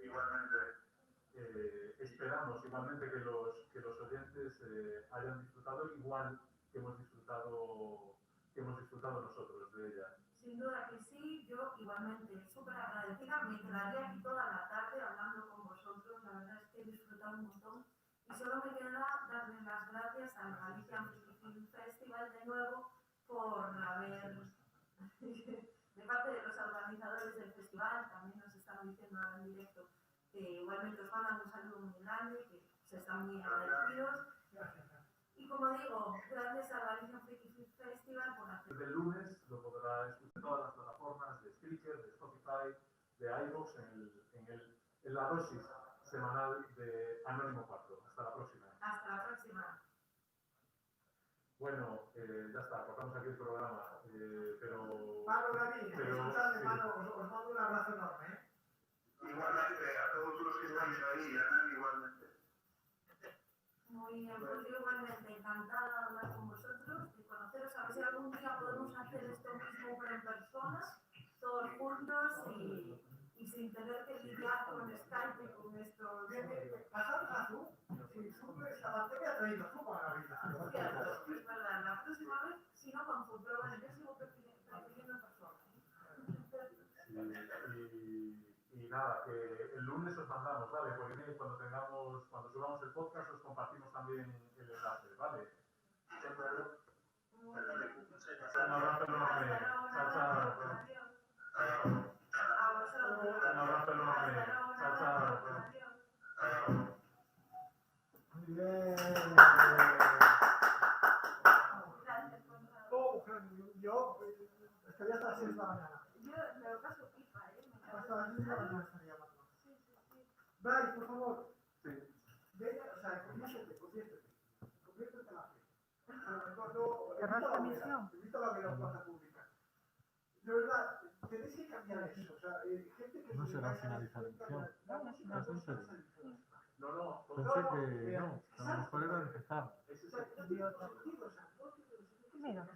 Igualmente. Esperamos igualmente que los oyentes hayan disfrutado igual que hemos disfrutado nosotros de ella. Sin duda que sí, yo igualmente súper agradecida, me quedaría aquí toda la tarde hablando con vosotros, la verdad es que he disfrutado un montón y solo me queda darles las gracias al Galicia Film Festival de nuevo por haber, de parte de los organizadores del festival, también nos están diciendo ahora en directo que igualmente os mandan un saludo muy grande, que se están muy agradecidos. Y como digo, gracias a Galicia Film Festival por hacer... Desde el lunes lo podrá escuchar en todas las plataformas de Spreaker, de Spotify, de iVoox, en la dosis semanal de Anónimo 4. Hasta la próxima. Hasta la próxima. Bueno, Gaby, Pero, escuchad, sí. hermano, os mando un abrazo enorme, ¿eh? Igualmente, a todos los que estáis ahí, Ana, igualmente. Muy bien, pues yo igualmente encantada de hablar con vosotros, de conoceros, a ver si algún día podemos hacer esto mismo pero en persona, todos juntos y sin tener que lidiar con Skype y con estos... Pasad a Zoom, si Zoom esa batería ha traído Zoom a la vida. Cierto, es verdad, la próxima vez, si no con Zoom, pero bueno, yo sigo prefiriendo en persona. Y nada, que el lunes os mandamos, ¿vale? Por email, cuando subamos el podcast, os compartimos también el enlace, ¿vale? Un abrazo enorme. Chao, chao. A vosotros. Un abrazo enorme. Chao, chao. Muy bien. Gracias, Conrado. Oh, yo estaría hasta las 6 de la mañana. Yo me lo paso pipa, me Hasta las 6 de la mañana estaría más. Sí. Bryce, por favor. Sí. Venga, o sea, conviértete en la fe. ¿Cerraste la emisión? Invítalo a ver la plaza pública. De verdad, tenéis que cambiar eso. O sea, gente que No será finalizar la emisión. ¿Es en serio? No. Pensé que no, que a lo mejor era empezar. Ese es el Mira.